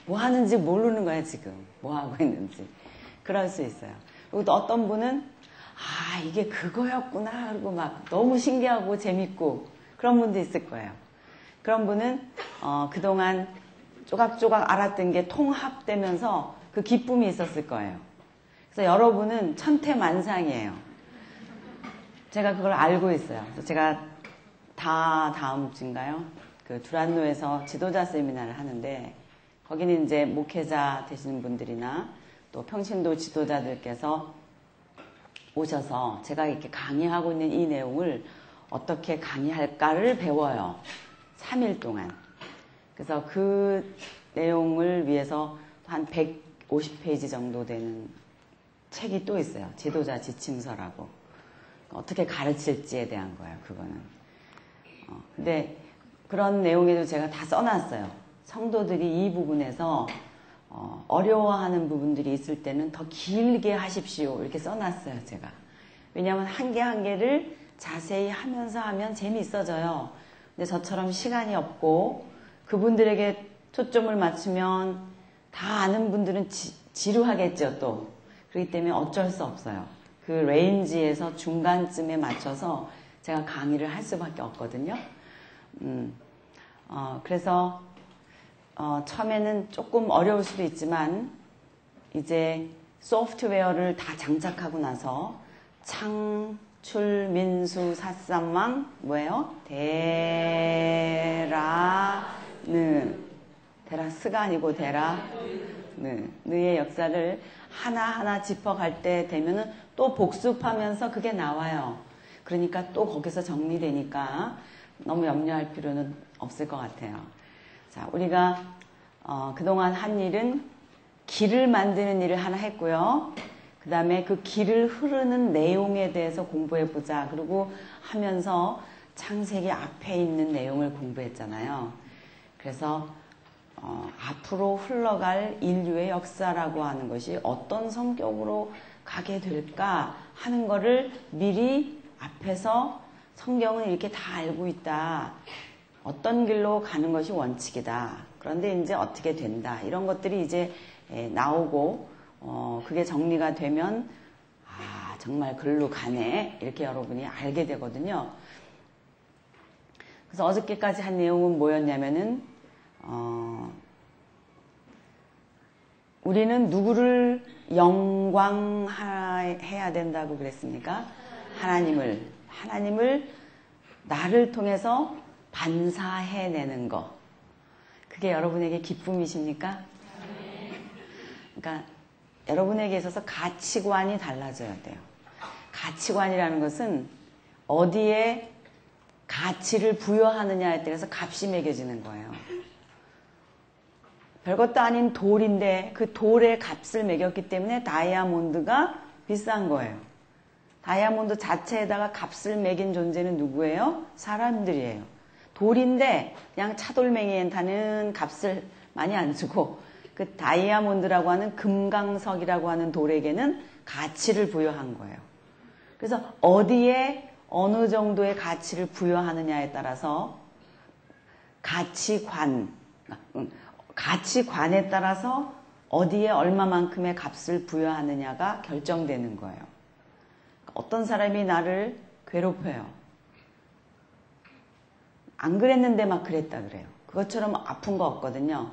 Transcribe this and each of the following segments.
뭐 하는지 모르는 거야, 지금. 뭐 하고 있는지. 그럴 수 있어요. 그리고 또 어떤 분은, 아, 이게 그거였구나. 그리고 막 너무 신기하고 재밌고 그런 분도 있을 거예요. 그런 분은, 그동안 조각조각 알았던 게 통합되면서 그 기쁨이 있었을 거예요. 그래서 여러분은 천태만상이에요. 제가 그걸 알고 있어요. 그래서 제가 다음 주인가요? 그 두란노에서 지도자 세미나를 하는데, 거기는 이제 목회자 되시는 분들이나 또 평신도 지도자들께서 오셔서 제가 이렇게 강의하고 있는 이 내용을 어떻게 강의할까를 배워요. 3일 동안. 그래서 그 내용을 위해서 한 150페이지 정도 되는 책이 또 있어요. 지도자 지침서라고. 어떻게 가르칠지에 대한 거예요, 그거는. 근데 그런 내용에도 제가 다 써놨어요. 성도들이 이 부분에서 어려워하는 부분들이 있을 때는 더 길게 하십시오. 이렇게 써놨어요, 제가. 왜냐하면 한 개 한 개를 자세히 하면서 하면 재미있어져요. 근데 저처럼 시간이 없고 그분들에게 초점을 맞추면 다 아는 분들은 지루하겠죠, 또. 그렇기 때문에 어쩔 수 없어요. 그 레인지에서 중간쯤에 맞춰서 제가 강의를 할 수밖에 없거든요. 그래서 처음에는 조금 어려울 수도 있지만 이제 소프트웨어를 다 장착하고 나서 창출 민수 사삼왕 뭐예요? 데라스가 아니고 느의 역사를 하나하나 짚어갈 때 되면은 또 복습하면서 그게 나와요. 그러니까 또 거기서 정리되니까 너무 염려할 필요는 없을 것 같아요. 자, 우리가 그동안 한 일은 길을 만드는 일을 하나 했고요. 그 다음에 그 길을 흐르는 내용에 대해서 공부해보자. 그리고 하면서 창세기 앞에 있는 내용을 공부했잖아요. 그래서 앞으로 흘러갈 인류의 역사라고 하는 것이 어떤 성격으로 가게 될까 하는 거를 미리 앞에서 성경은 이렇게 다 알고 있다. 어떤 길로 가는 것이 원칙이다. 그런데 이제 어떻게 된다. 이런 것들이 이제 나오고 그게 정리가 되면 아, 정말 글로 가네. 이렇게 여러분이 알게 되거든요. 그래서 어저께까지 한 내용은 뭐였냐면은 우리는 누구를 영광해야 된다고 그랬습니까? 하나님을 나를 통해서 반사해내는 거. 그게 여러분에게 기쁨이십니까? 그러니까 여러분에게 있어서 가치관이 달라져야 돼요. 가치관이라는 것은 어디에 가치를 부여하느냐에 따라서 값이 매겨지는 거예요. 별것도 아닌 돌인데 그 돌에 값을 매겼기 때문에 다이아몬드가 비싼 거예요. 다이아몬드 자체에다가 값을 매긴 존재는 누구예요? 사람들이에요. 돌인데 그냥 차돌맹이한테는 값을 많이 안 주고 그 다이아몬드라고 하는 금강석이라고 하는 돌에게는 가치를 부여한 거예요. 그래서 어디에 어느 정도의 가치를 부여하느냐에 따라서 가치관에 따라서 어디에 얼마만큼의 값을 부여하느냐가 결정되는 거예요. 어떤 사람이 나를 괴롭혀요. 안 그랬는데 막 그랬다 그래요. 그것처럼 아픈 거 없거든요.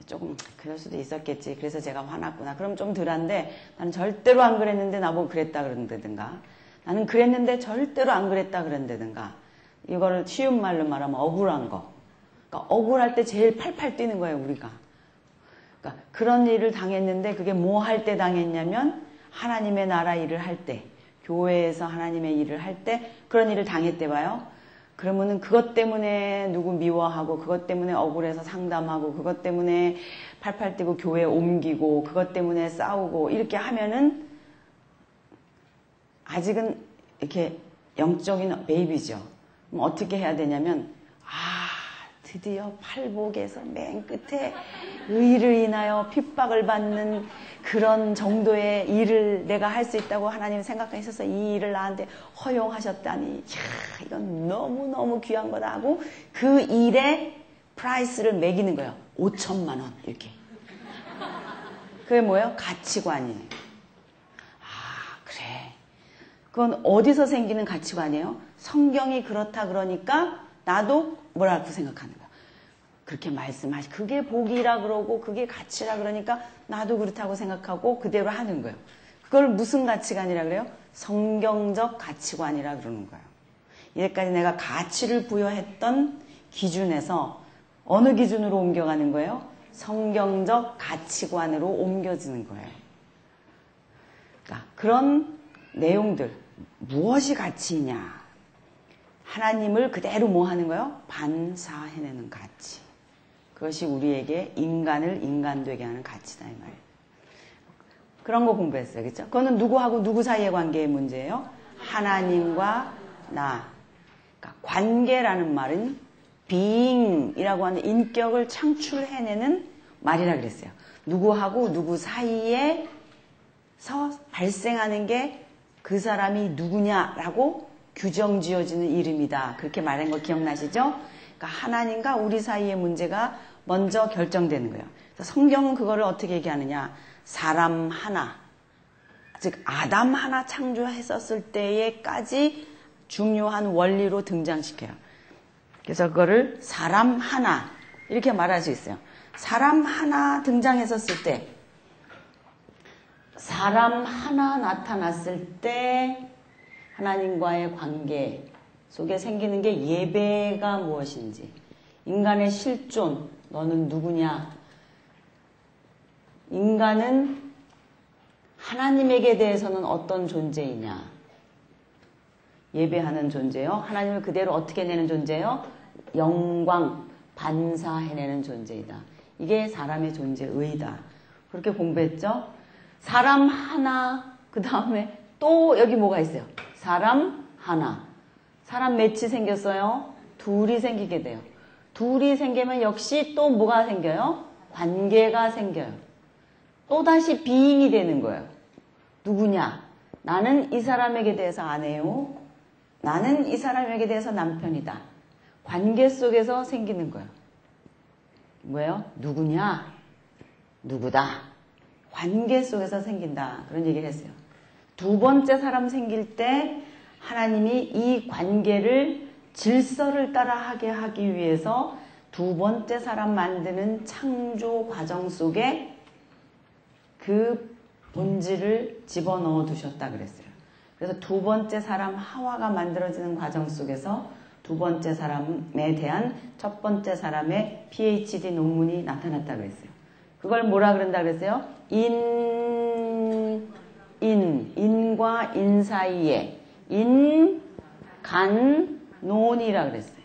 조금 그럴 수도 있었겠지. 그래서 제가 화났구나. 그럼 좀 덜한데 나는 절대로 안 그랬는데 나보고 그랬다 그런다든가 나는 그랬는데 절대로 안 그랬다 그런다든가 이거를 쉬운 말로 말하면 억울한 거. 그러니까 억울할 때 제일 팔팔 뛰는 거예요, 우리가. 그러니까 그런 일을 당했는데 그게 뭐 할 때 당했냐면 하나님의 나라 일을 할 때, 교회에서 하나님의 일을 할 때 그런 일을 당했대 봐요. 그러면은 그것 때문에 누구 미워하고 그것 때문에 억울해서 상담하고 그것 때문에 팔팔 뛰고 교회 옮기고 그것 때문에 싸우고 이렇게 하면은 아직은 이렇게 영적인 베이비죠. 그럼 어떻게 해야 되냐면 드디어 팔복에서 맨 끝에 의를 인하여 핍박을 받는 그런 정도의 일을 내가 할 수 있다고 하나님 생각하셔서 이 일을 나한테 허용하셨다니 이야 이건 너무너무 귀한 거다 하고 그 일에 프라이스를 매기는 거예요. 5천만 원 이렇게. 그게 뭐예요? 가치관이에요. 아, 그래. 그건 어디서 생기는 가치관이에요? 성경이 그렇다 그러니까 나도 뭐라고 생각하는 거야. 그렇게 말씀하시. 그게 복이라 그러고 그게 가치라 그러니까 나도 그렇다고 생각하고 그대로 하는 거예요. 그걸 무슨 가치관이라 그래요? 성경적 가치관이라 그러는 거예요. 이제까지 내가 가치를 부여했던 기준에서 어느 기준으로 옮겨가는 거예요? 성경적 가치관으로 옮겨지는 거예요. 그러니까 그런 내용들, 무엇이 가치이냐? 하나님을 그대로 뭐 하는 거예요? 반사해내는 가치. 그것이 우리에게 인간을 인간되게 하는 가치다, 이 말이에요. 그런 거 공부했어요. 그렇죠? 그거는 누구하고 누구 사이의 관계의 문제예요? 하나님과 나. 그러니까 관계라는 말은 being이라고 하는 인격을 창출해내는 말이라 그랬어요. 누구하고 누구 사이에서 발생하는 게 그 사람이 누구냐라고 규정 지어지는 이름이다. 그렇게 말한 거 기억나시죠? 그러니까 하나님과 우리 사이의 문제가 먼저 결정되는 거예요. 그래서 성경은 그거를 어떻게 얘기하느냐. 사람 하나, 즉 아담 하나 창조했었을 때에까지 중요한 원리로 등장시켜요. 그래서 그거를 사람 하나 이렇게 말할 수 있어요. 사람 하나 등장했었을 때, 사람 하나 나타났을 때 하나님과의 관계 속에 생기는 게 예배가 무엇인지, 인간의 실존, 너는 누구냐, 인간은 하나님에게 대해서는 어떤 존재이냐, 예배하는 존재요. 하나님을 그대로 어떻게 내는 존재요? 영광, 반사해내는 존재이다. 이게 사람의 존재의다. 그렇게 공부했죠? 사람 하나, 그 다음에 또 여기 뭐가 있어요? 사람 하나. 사람 몇이 생겼어요? 둘이 생기게 돼요. 둘이 생기면 역시 또 뭐가 생겨요? 관계가 생겨요. 또다시 비잉이 되는 거예요. 누구냐? 나는 이 사람에게 대해서 아내요. 나는 이 사람에게 대해서 남편이다. 관계 속에서 생기는 거예요. 뭐예요? 누구냐? 누구다. 관계 속에서 생긴다. 그런 얘기를 했어요. 두 번째 사람 생길 때 하나님이 이 관계를 질서를 따라하게 하기 위해서 두 번째 사람 만드는 창조 과정 속에 그 본질을 집어넣어 두셨다 그랬어요. 그래서 두 번째 사람 하와가 만들어지는 과정 속에서 두 번째 사람에 대한 첫 번째 사람의 PhD 논문이 나타났다 그랬어요. 그걸 뭐라 그런다 그랬어요? 인과 인 사이에 인간론이라 그랬어요.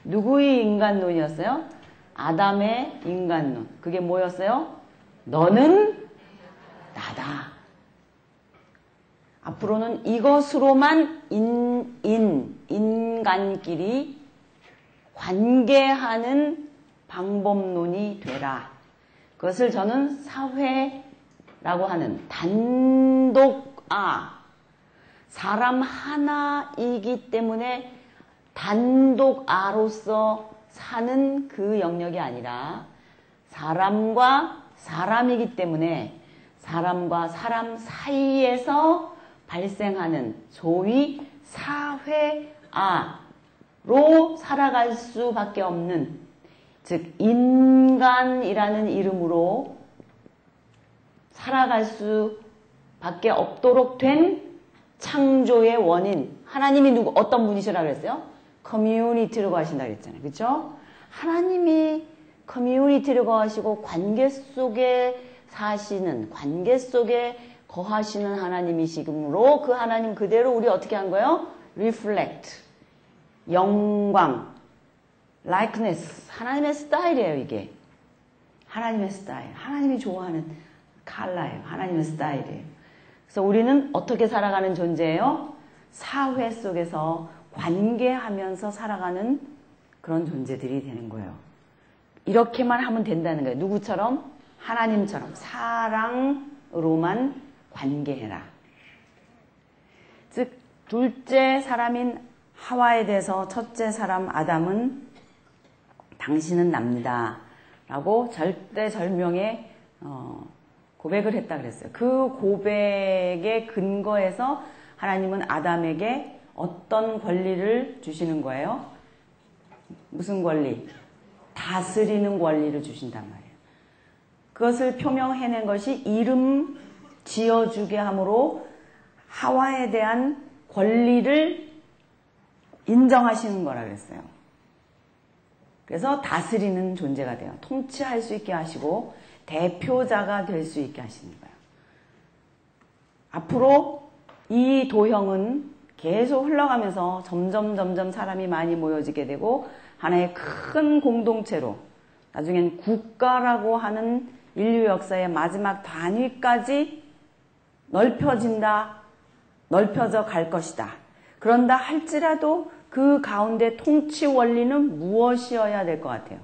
누구의 인간론이었어요? 아담의 인간론. 그게 뭐였어요? 너는 나다. 앞으로는 이것으로만 인간끼리 관계하는 방법론이 되라. 그것을 저는 사회라고 하는 단독아, 사람 하나이기 때문에 단독아로서 사는 그 영역이 아니라 사람과 사람이기 때문에 사람과 사람 사이에서 발생하는 소위 사회아로 살아갈 수밖에 없는, 즉 인간이라는 이름으로 살아갈 수밖에 없도록 된 창조의 원인. 하나님이 어떤 분이시라고 그랬어요? 커뮤니티로 거하신다 그랬잖아요. 그렇죠? 하나님이 커뮤니티를 거하시고 관계 속에 사시는, 관계 속에 거하시는 하나님이시므로 그 하나님 그대로 우리 어떻게 한 거예요? reflect, 영광, likeness, 하나님의 스타일이에요. 이게 하나님의 스타일, 하나님이 좋아하는 컬러예요. 하나님의 스타일이에요. 그래서 우리는 어떻게 살아가는 존재예요? 사회 속에서 관계하면서 살아가는 그런 존재들이 되는 거예요. 이렇게만 하면 된다는 거예요. 누구처럼? 하나님처럼 사랑으로만 관계해라. 즉 둘째 사람인 하와에 대해서 첫째 사람 아담은 당신은 납니다 라고 절대절명의 고백을 했다 그랬어요. 그 고백의 근거에서 하나님은 아담에게 어떤 권리를 주시는 거예요? 무슨 권리? 다스리는 권리를 주신단 말이에요. 그것을 표명해낸 것이 이름 지어주게 함으로 하와에 대한 권리를 인정하시는 거라 그랬어요. 그래서 다스리는 존재가 돼요. 통치할 수 있게 하시고 대표자가 될 수 있게 하시는 거예요. 앞으로 이 도형은 계속 흘러가면서 점점 사람이 많이 모여지게 되고 하나의 큰 공동체로 나중엔 국가라고 하는 인류 역사의 마지막 단위까지 넓혀져 갈 것이다. 그런다 할지라도 그 가운데 통치 원리는 무엇이어야 될 것 같아요?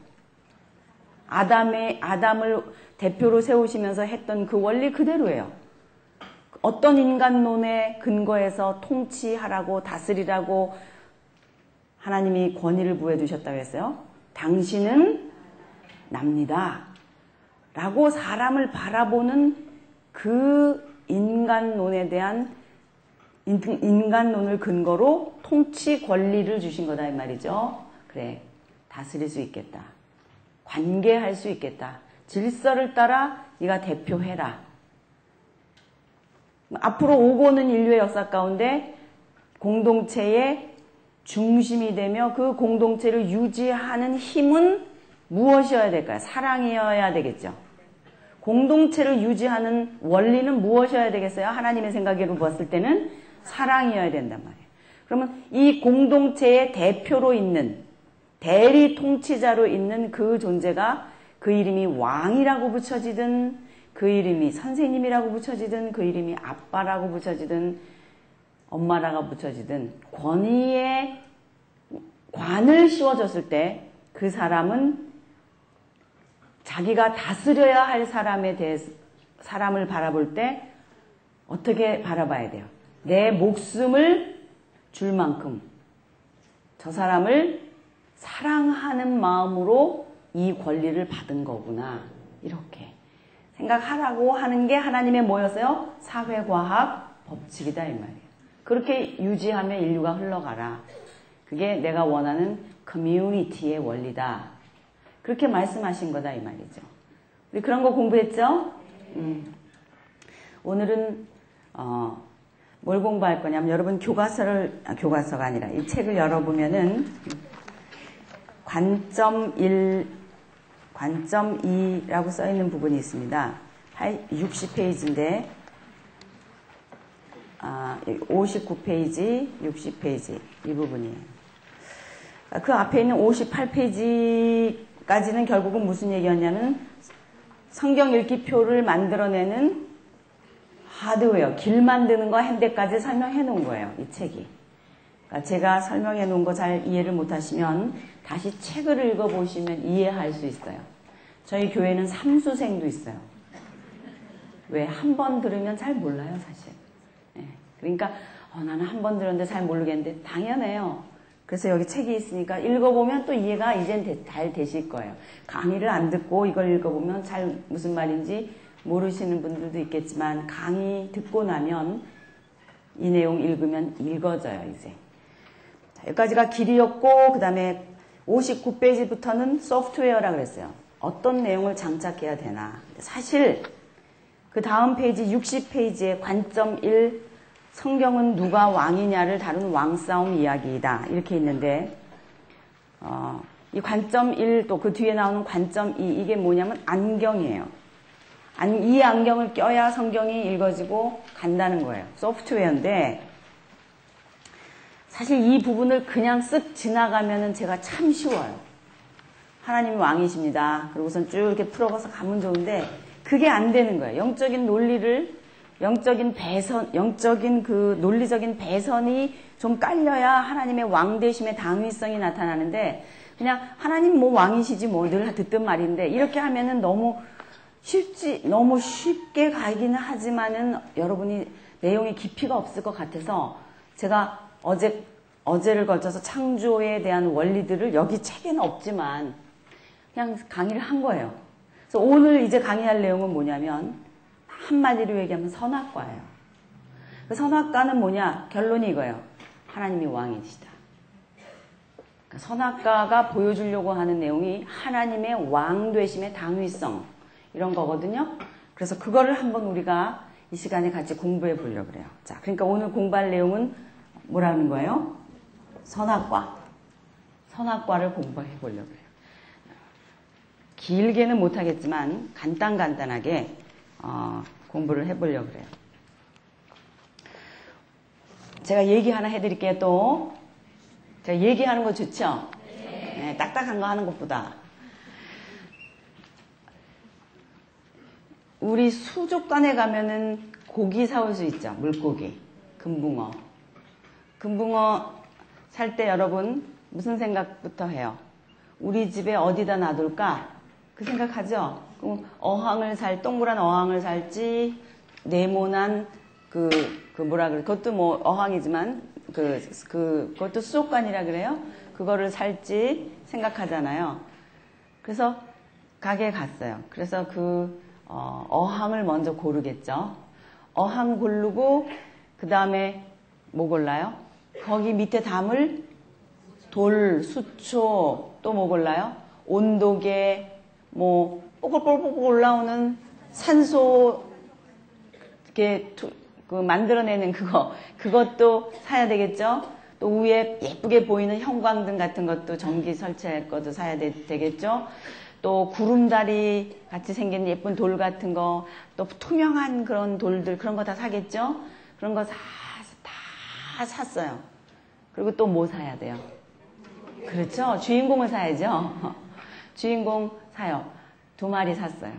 아담을 대표로 세우시면서 했던 그 원리 그대로예요. 어떤 인간론의 근거에서 통치하라고 다스리라고 하나님이 권위를 부여 주셨다고 했어요? 당신은 납니다. 라고 사람을 바라보는 그 인간론에 대한 인간론을 근거로 통치 권리를 주신 거다 이 말이죠. 그래, 다스릴 수 있겠다. 관계할 수 있겠다. 질서를 따라 네가 대표해라. 앞으로 오고는 인류의 역사 가운데 공동체의 중심이 되며 그 공동체를 유지하는 힘은 무엇이어야 될까요? 사랑이어야 되겠죠. 공동체를 유지하는 원리는 무엇이어야 되겠어요? 하나님의 생각으로 봤을 때는 사랑이어야 된단 말이에요. 그러면 이 공동체의 대표로 있는 대리 통치자로 있는 그 존재가 그 이름이 왕이라고 붙여지든 그 이름이 선생님이라고 붙여지든 그 이름이 아빠라고 붙여지든 엄마라고 붙여지든 권위의 관을 씌워줬을 때 그 사람은 자기가 다스려야 할 사람에 대해서 사람을 바라볼 때 어떻게 바라봐야 돼요? 내 목숨을 줄 만큼 저 사람을 사랑하는 마음으로 이 권리를 받은 거구나. 이렇게 생각하라고 하는 게 하나님의 뭐였어요? 사회과학 법칙이다 이 말이에요. 그렇게 유지하며 인류가 흘러가라. 그게 내가 원하는 커뮤니티의 원리다. 그렇게 말씀하신 거다 이 말이죠. 우리 그런 거 공부했죠? 오늘은 뭘 공부할 거냐면 여러분 교과서가 아니라 이 책을 열어보면은 관점 1, 관점 2라고 써있는 부분이 있습니다. 60페이지인데 59페이지, 60페이지 이 부분이에요. 그 앞에 있는 58페이지까지는 결국은 무슨 얘기였냐면 성경 읽기표를 만들어내는 하드웨어, 길 만드는 거 핸드까지 설명해 놓은 거예요. 이 책이. 그러니까 제가 설명해 놓은 거 잘 이해를 못하시면 다시 책을 읽어보시면 이해할 수 있어요. 저희 교회는 삼수생도 있어요. 왜? 한 번 들으면 잘 몰라요, 사실. 네. 그러니까 나는 한 번 들었는데 잘 모르겠는데 당연해요. 그래서 여기 책이 있으니까 읽어보면 또 이해가 이젠 잘 되실 거예요. 강의를 안 듣고 이걸 읽어보면 잘 무슨 말인지 모르시는 분들도 있겠지만 강의 듣고 나면 이 내용 읽으면 읽어져요, 이제. 자, 여기까지가 길이었고 그 다음에 59페이지부터는 소프트웨어라 그랬어요. 어떤 내용을 장착해야 되나. 사실 그 다음 페이지 60페이지에 관점 1 성경은 누가 왕이냐를 다룬 왕싸움 이야기이다. 이렇게 있는데 이 관점 1 또 그 뒤에 나오는 관점 2 이게 뭐냐면 안경이에요. 이 안경을 껴야 성경이 읽어지고 간다는 거예요. 소프트웨어인데 사실 이 부분을 그냥 쓱 지나가면은 제가 참 쉬워요. 하나님이 왕이십니다. 그러고선 쭉 이렇게 풀어가서 가면 좋은데 그게 안 되는 거예요. 영적인 논리를 영적인 그 논리적인 배선이 좀 깔려야 하나님의 왕되심의 당위성이 나타나는데 그냥 하나님 뭐 왕이시지 뭐 늘 듣던 말인데 이렇게 하면은 너무 쉽게 가기는 하지만은 여러분이 내용의 깊이가 없을 것 같아서 제가 어제를 걸쳐서 창조에 대한 원리들을 여기 책에는 없지만 그냥 강의를 한 거예요. 그래서 오늘 이제 강의할 내용은 뭐냐면 한마디로 얘기하면 선악과예요. 그 선악과는 뭐냐? 결론이 이거예요. 하나님이 왕이시다. 그러니까 선악과가 보여주려고 하는 내용이 하나님의 왕 되심의 당위성 이런 거거든요. 그래서 그거를 한번 우리가 이 시간에 같이 공부해 보려고 그래요. 자, 그러니까 오늘 공부할 내용은 뭐라는 거예요? 선악과. 선악과를 공부해 보려고 그래요. 길게는 못하겠지만 간단하게 공부를 해보려고 그래요. 제가 얘기 하나 해드릴게요. 또 제가 얘기하는 거 좋죠? 네, 딱딱한 거 하는 것보다. 우리 수족관에 가면은 고기 사올 수 있죠. 물고기, 금붕어. 금붕어 살 때 여러분 무슨 생각부터 해요? 우리 집에 어디다 놔둘까? 그 생각하죠? 그럼 동그란 어항을 살지, 네모난 뭐라 그래? 그것도 뭐 어항이지만, 그것도 수족관이라 그래요? 그거를 살지 생각하잖아요. 그래서 가게에 갔어요. 그래서 어항을 먼저 고르겠죠. 어항 고르고, 그 다음에 뭐 골라요? 거기 밑에 담을 돌, 수초, 또 뭐 골라요? 온도계, 뭐, 뽀글뽀글 올라오는 산소, 이렇게, 만들어내는 그것도 사야 되겠죠? 또 위에 예쁘게 보이는 형광등 같은 것도 전기 설치할 것도 사야 되겠죠? 또 구름다리 같이 생긴 예쁜 돌 같은 거, 또 투명한 그런 돌들, 그런 거 다 사겠죠? 그런 거 다 샀어요. 그리고 또 뭐 사야 돼요? 그렇죠? 주인공을 사야죠? 주인공 사요. 2마리 샀어요.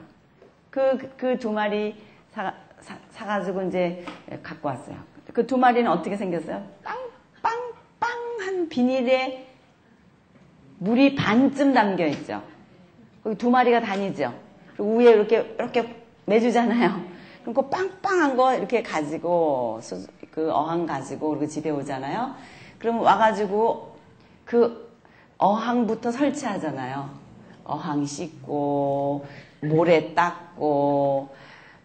그 2마리 사가지고 이제 갖고 왔어요. 그 2마리는 어떻게 생겼어요? 빵빵빵한 비닐에 물이 반쯤 담겨 있죠. 거기 2마리가 다니죠. 그리고 위에 이렇게 매주잖아요. 그럼 그 빵빵한 거 이렇게 가지고 그 어항 가지고 그리고 집에 오잖아요. 그럼 와가지고 그 어항부터 설치하잖아요. 어항 씻고 모래 닦고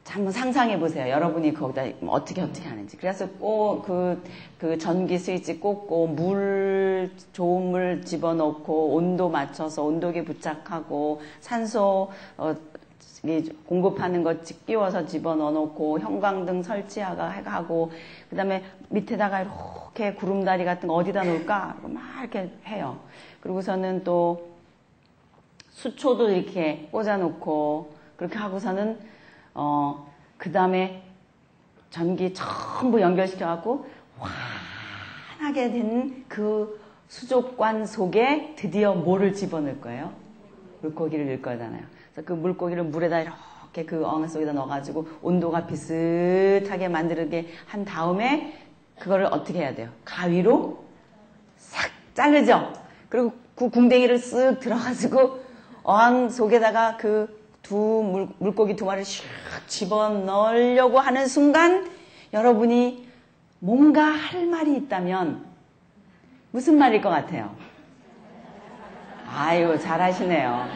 한번 상상해 보세요. 여러분이 거기다 어떻게 하는지. 그래서 꼭 그 전기 스위치 꽂고 좋은 물 집어넣고 온도 맞춰서 온도계 부착하고 산소 공급하는 거 끼워서 집어넣어놓고 형광등 설치하고 그 다음에 밑에다가 이렇게 구름다리 같은 거 어디다 놓을까? 막 이렇게 해요. 그리고서는 또 수초도 이렇게 꽂아놓고 그렇게 하고서는 그 다음에 전기 전부 연결시켜갖고 환하게 된 그 수족관 속에 드디어 뭐를 집어넣을 거예요? 물고기를 넣을 거잖아요. 그래서 그 물고기를 물에다 이렇게 그 어항 속에다 넣어가지고 온도가 비슷하게 만들게 한 다음에 그거를 어떻게 해야 돼요? 가위로 싹 자르죠? 그리고 그 궁뎅이를 쓱 들어가지고 어항 속에다가 물고기 2마리를 슉 집어넣으려고 하는 순간 여러분이 뭔가 할 말이 있다면 무슨 말일 것 같아요? 아유, 잘하시네요.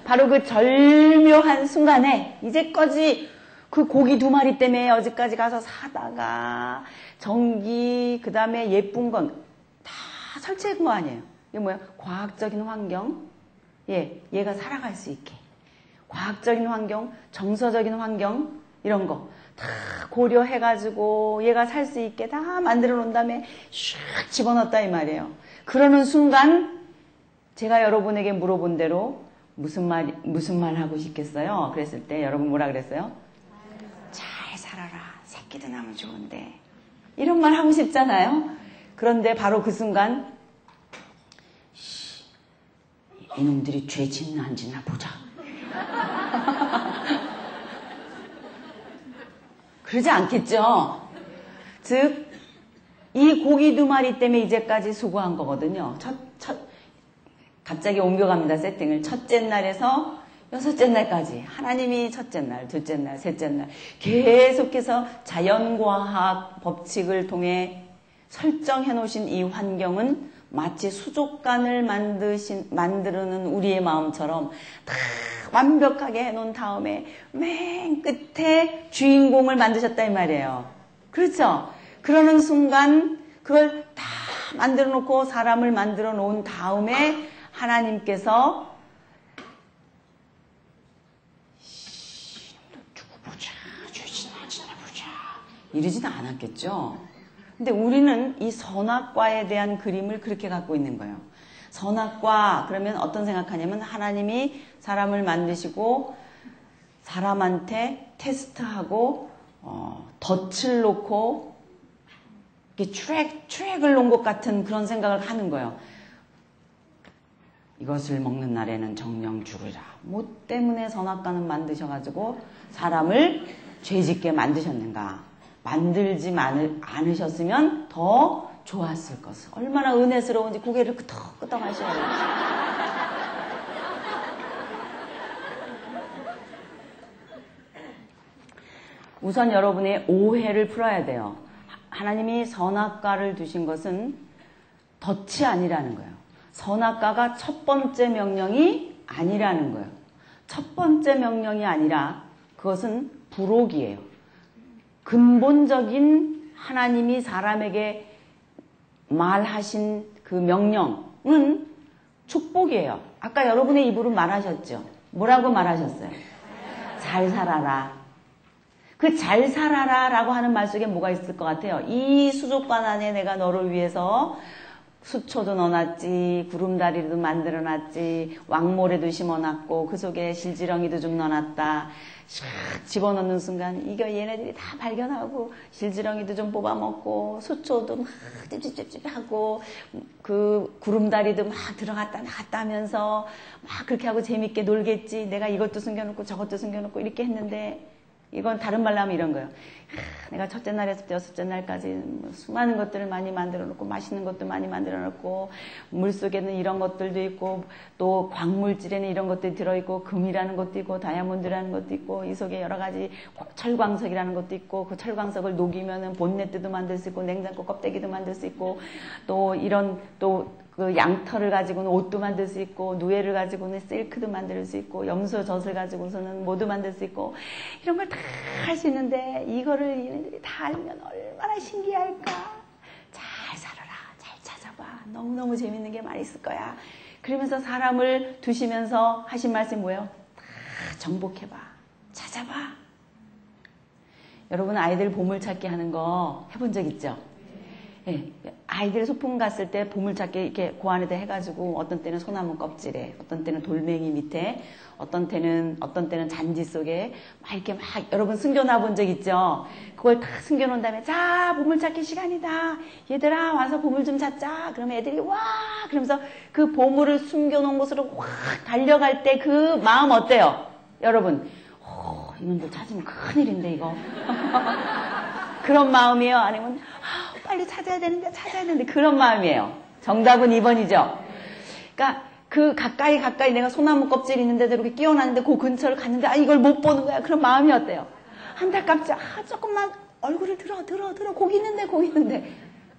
바로 그 절묘한 순간에 이제까지 그 고기 2마리 때문에 어제까지 가서 사다가 전기 그 다음에 예쁜 건 다 설치한 거 아니에요. 이게 뭐야? 과학적인 환경. 얘가 살아갈 수 있게. 과학적인 환경, 정서적인 환경 이런 거 다 고려해가지고 얘가 살 수 있게 다 만들어 놓은 다음에 슉 집어넣었다 이 말이에요. 그러는 순간 제가 여러분에게 물어본 대로 무슨 말 하고 싶겠어요? 그랬을 때 여러분 뭐라 그랬어요? 잘 살아라. 새끼도 나면 좋은데. 이런 말 하고 싶잖아요. 그런데 바로 그 순간 이놈들이 죄 짓나 안 짓나 보자. 그러지 않겠죠? 즉, 이 고기 2마리 때문에 이제까지 수고한 거거든요. 갑자기 옮겨갑니다, 세팅을. 첫째 날에서 6째 날까지. 하나님이 첫째 날, 둘째 날, 셋째 날. 계속해서 자연과학 법칙을 통해 설정해 놓으신 이 환경은 마치 수족관을 만드는 우리의 마음처럼 다 완벽하게 해놓은 다음에 맨 끝에 주인공을 만드셨다 이 말이에요. 그렇죠? 그러는 순간 그걸 다 만들어 놓고 사람을 만들어 놓은 다음에 하나님께서 두고 보자, 지내보자 이러지는 않았겠죠. 근데 우리는 이 선악과에 대한 그림을 그렇게 갖고 있는 거예요. 선악과 그러면 어떤 생각하냐면 하나님이 사람을 만드시고 사람한테 테스트하고 덫을 놓고 트랙을 놓은 것 같은 그런 생각을 하는 거예요. 이것을 먹는 날에는 정령 죽으리라. 뭐 때문에 선악과는 만드셔가지고 사람을 죄짓게 만드셨는가. 만들지 않으셨으면 더 좋았을 것을. 얼마나 은혜스러운지 고개를 끄덕끄덕 하셔야 돼요. 우선 여러분의 오해를 풀어야 돼요. 하나님이 선악과를 두신 것은 덫이 아니라는 거예요. 선악과가 첫 번째 명령이 아니라는 거예요. 첫 번째 명령이 아니라 그것은 부록이에요. 근본적인 하나님이 사람에게 말하신 그 명령은 축복이에요. 아까 여러분의 입으로 말하셨죠? 뭐라고 말하셨어요? 잘 살아라. 그 잘 살아라 라고 하는 말 속에 뭐가 있을 것 같아요? 이 수족관 안에 내가 너를 위해서 수초도 넣어놨지, 구름다리도 만들어놨지, 왕모래도 심어놨고 그 속에 실지렁이도 좀 넣어놨다. 샥 집어넣는 순간 이거 얘네들이 다 발견하고 실지렁이도 좀 뽑아먹고 수초도 막 찝찝찝찝하고 그 구름다리도 막 들어갔다 나갔다 하면서 막 그렇게 하고 재밌게 놀겠지. 내가 이것도 숨겨놓고 저것도 숨겨놓고 이렇게 했는데 이건 다른 말로 하면 이런 거예요. 내가 첫째 날에서 여섯째 날까지 수많은 것들을 많이 만들어 놓고 맛있는 것도 많이 만들어 놓고 물속에는 이런 것들도 있고 또 광물질에는 이런 것들이 들어있고 금이라는 것도 있고 다이아몬드라는 것도 있고 이 속에 여러 가지 철광석이라는 것도 있고 그 철광석을 녹이면은 본네트도 만들 수 있고 냉장고 껍데기도 만들 수 있고 또 이런 또 그 양털을 가지고는 옷도 만들 수 있고 누에를 가지고는 실크도 만들 수 있고 염소젖을 가지고서는 뭐도 만들 수 있고 이런 걸 다 할 수 있는데 이거를 얘네들이 다 알면 얼마나 신기할까. 잘 살아라. 잘 찾아봐. 너무너무 재밌는 게 많이 있을 거야. 그러면서 사람을 두시면서 하신 말씀이 뭐예요? 다 정복해봐. 찾아봐. 여러분 아이들 보물찾기 하는 거 해본 적 있죠? 예, 아이들 소풍 갔을 때 보물찾기 이렇게 고안에다 해가지고 어떤 때는 소나무 껍질에, 어떤 때는 돌멩이 밑에, 어떤 때는 잔디 속에 막 이렇게 막 여러분 숨겨놔 본 적 있죠? 그걸 다 숨겨놓은 다음에 자 보물찾기 시간이다. 얘들아 와서 보물 좀 찾자. 그러면 애들이 와 그러면서 그 보물을 숨겨놓은 곳으로 확 달려갈 때 그 마음 어때요? 여러분 이놈들 찾으면 큰일인데 이거. 그런 마음이에요? 아니면 빨리 찾아야 되는데 그런 마음이에요. 정답은 2번이죠. 그러니까 그 가까이 내가 소나무 껍질 있는데 이렇게 끼워놨는데 그 근처를 갔는데 이걸 못 보는 거야. 그런 마음이 어때요? 안타깝죠. 조금만 얼굴을 들어 거기 있는데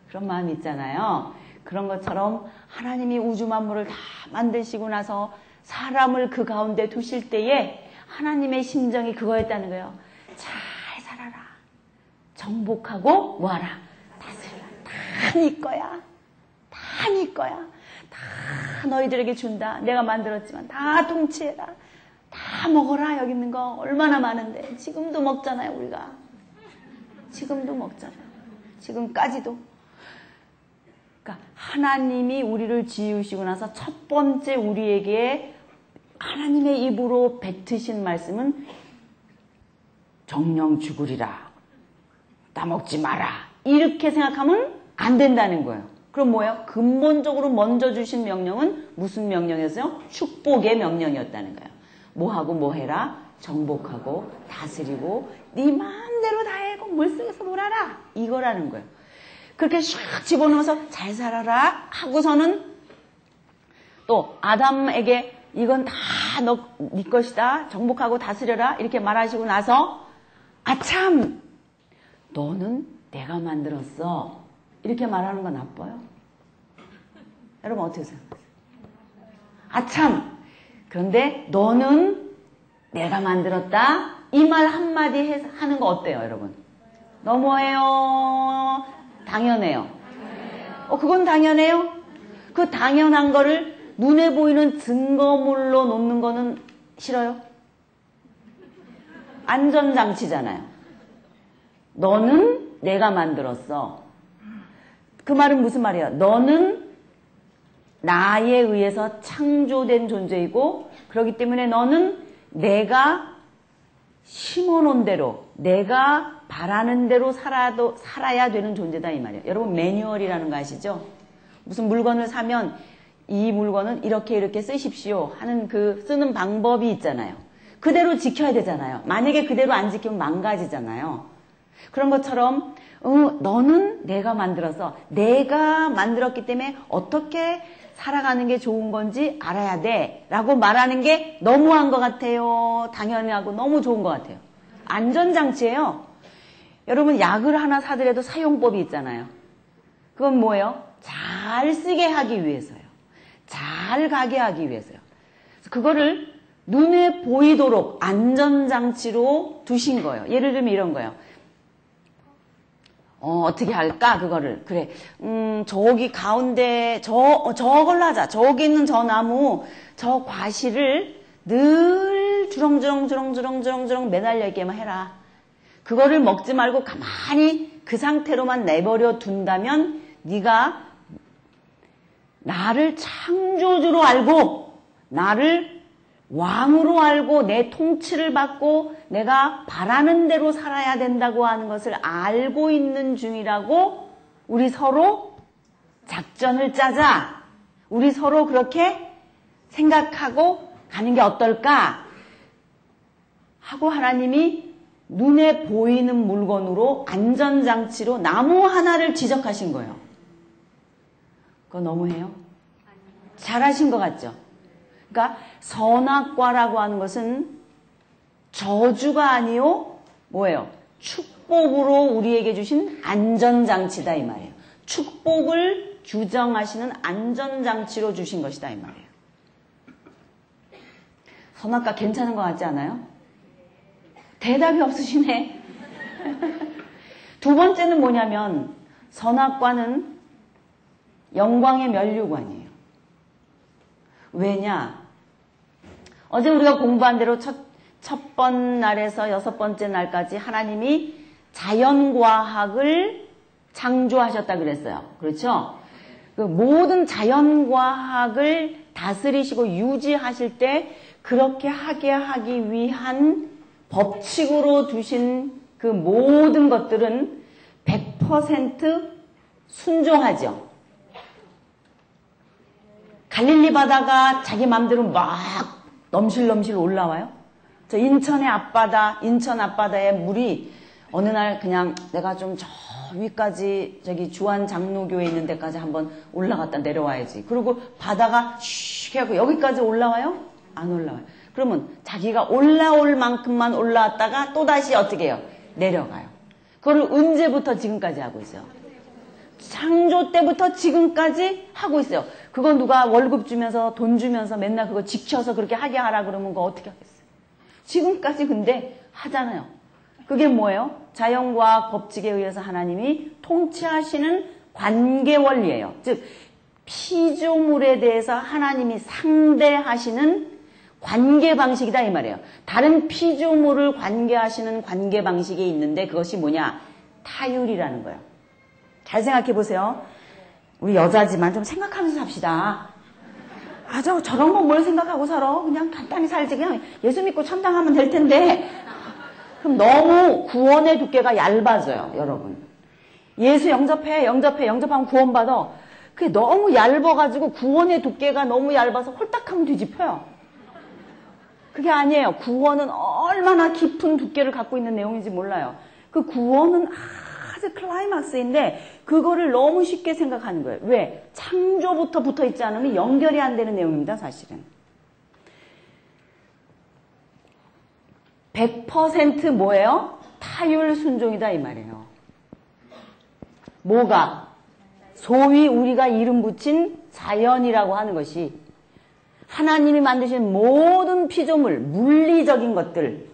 그런 마음이 있잖아요. 그런 것처럼 하나님이 우주 만물을 다 만드시고 나서 사람을 그 가운데 두실 때에 하나님의 심정이 그거였다는 거예요. 잘 살아라. 정복하고 뭐하라. 다스려라. 다 네 거야. 다 네 거야. 다 너희들에게 준다. 내가 만들었지만 다 통치해라. 다 먹어라. 여기 있는 거 얼마나 많은데. 지금도 먹잖아요. 우리가. 지금도 먹잖아요. 지금까지도. 그러니까 하나님이 우리를 지으시고 나서 첫 번째 우리에게 하나님의 입으로 뱉으신 말씀은 정령 죽으리라. 따먹지 마라. 이렇게 생각하면 안 된다는 거예요. 그럼 뭐예요? 근본적으로 먼저 주신 명령은 무슨 명령이었어요? 축복의 명령이었다는 거예요. 뭐하고 뭐 해라? 정복하고 다스리고 네 마음대로 다 해. 물속에서 놀아라. 이거라는 거예요. 그렇게 샥 집어넣어서 잘 살아라 하고서는 또 아담에게 이건 다 네 것이다. 정복하고 다스려라. 이렇게 말하시고 나서 아참 너는 내가 만들었어. 이렇게 말하는 건 나빠요? 여러분 어떻게 생각하세요? 아참 그런데 너는 내가 만들었다. 이 말 한마디 하는 거 어때요, 여러분? 너무해요? 당연해요? 그건 당연해요? 그 당연한 거를 눈에 보이는 증거물로 놓는 거는 싫어요? 안전장치잖아요. 너는 내가 만들었어. 그 말은 무슨 말이야? 너는 나에 의해서 창조된 존재이고 그렇기 때문에 너는 내가 심어놓은 대로 내가 바라는 대로 살아야 되는 존재다 이 말이에요. 여러분 매뉴얼이라는 거 아시죠? 무슨 물건을 사면 이 물건은 이렇게 쓰십시오 하는 그 쓰는 방법이 있잖아요. 그대로 지켜야 되잖아요. 만약에 그대로 안 지키면 망가지잖아요. 그런 것처럼 너는 내가 만들어서 내가 만들었기 때문에 어떻게 살아가는 게 좋은 건지 알아야 돼 라고 말하는 게 너무한 것 같아요. 당연하고 너무 좋은 것 같아요. 안전장치예요. 여러분 약을 하나 사더라도 사용법이 있잖아요. 그건 뭐예요? 잘 쓰게 하기 위해서요. 잘 가게 하기 위해서요. 그거를 눈에 보이도록 안전장치로 두신 거예요. 예를 들면 이런 거예요. 어떻게 할까 그거를. 그래 저기 가운데 저걸로 하자. 저기 있는 저 나무 저 과실을 늘 주렁주렁 매달려 있게만 해라. 그거를 먹지 말고 가만히 그 상태로만 내버려 둔다면 네가 나를 창조주로 알고 나를 왕으로 알고 내 통치를 받고 내가 바라는 대로 살아야 된다고 하는 것을 알고 있는 중이라고 우리 서로 작전을 짜자. 우리 서로 그렇게 생각하고 가는 게 어떨까 하고 하나님이 눈에 보이는 물건으로 안전장치로 나무 하나를 지적하신 거예요. 그거 너무해요? 잘하신 것 같죠? 그러니까 선악과라고 하는 것은 저주가 아니요 뭐예요? 축복으로 우리에게 주신 안전장치다 이 말이에요. 축복을 규정하시는 안전장치로 주신 것이다 이 말이에요. 선악과 괜찮은 것 같지 않아요? 대답이 없으시네. 두 번째는 뭐냐면 선악과는 영광의 면류관이에요. 왜냐? 어제 우리가 공부한 대로 첫 번 날에서 여섯 번째 날까지 하나님이 자연과학을 창조하셨다 그랬어요. 그렇죠? 그 모든 자연과학을 다스리시고 유지하실 때 그렇게 하게 하기 위한 법칙으로 두신 그 모든 것들은 100% 순종하죠. 갈릴리 바다가 자기 맘대로 막 넘실넘실 올라와요. 저 인천 앞바다의 물이 어느 날 그냥 내가 좀 저 위까지 저기 주안 장로교에 있는 데까지 한번 올라갔다 내려와야지. 그리고 바다가 슉 해갖고 여기까지 올라와요? 안 올라와요. 그러면 자기가 올라올 만큼만 올라왔다가 또다시 어떻게 해요? 내려가요. 그걸 언제부터 지금까지 하고 있어요? 창조 때부터 지금까지 하고 있어요. 그거 누가 월급 주면서 돈 주면서 맨날 그거 지켜서 그렇게 하게 하라 그러면 그거 어떻게 하겠어요? 지금까지 근데 하잖아요. 그게 뭐예요? 자연과학 법칙에 의해서 하나님이 통치하시는 관계 원리예요. 즉 피조물에 대해서 하나님이 상대하시는 관계 방식이다 이 말이에요. 다른 피조물을 관계하시는 관계 방식이 있는데 그것이 뭐냐? 타율이라는 거예요. 잘 생각해 보세요. 우리 여자지만 좀 생각하면서 삽시다. 저런 거 뭘 생각하고 살아? 그냥 간단히 살지. 그냥 예수 믿고 천당하면 될 텐데. 그럼 너무 구원의 두께가 얇아져요, 여러분. 예수 영접하면 구원받아. 그게 너무 얇아가지고 구원의 두께가 너무 얇아서 홀딱하면 뒤집혀요. 그게 아니에요. 구원은 얼마나 깊은 두께를 갖고 있는 내용인지 몰라요. 그 구원은 아주 클라이막스인데 그거를 너무 쉽게 생각하는 거예요. 왜? 창조부터 붙어 있지 않으면 연결이 안 되는 내용입니다, 사실은. 100% 뭐예요? 타율 순종이다 이 말이에요. 뭐가? 소위 우리가 이름 붙인 자연이라고 하는 것이 하나님이 만드신 모든 피조물, 물리적인 것들,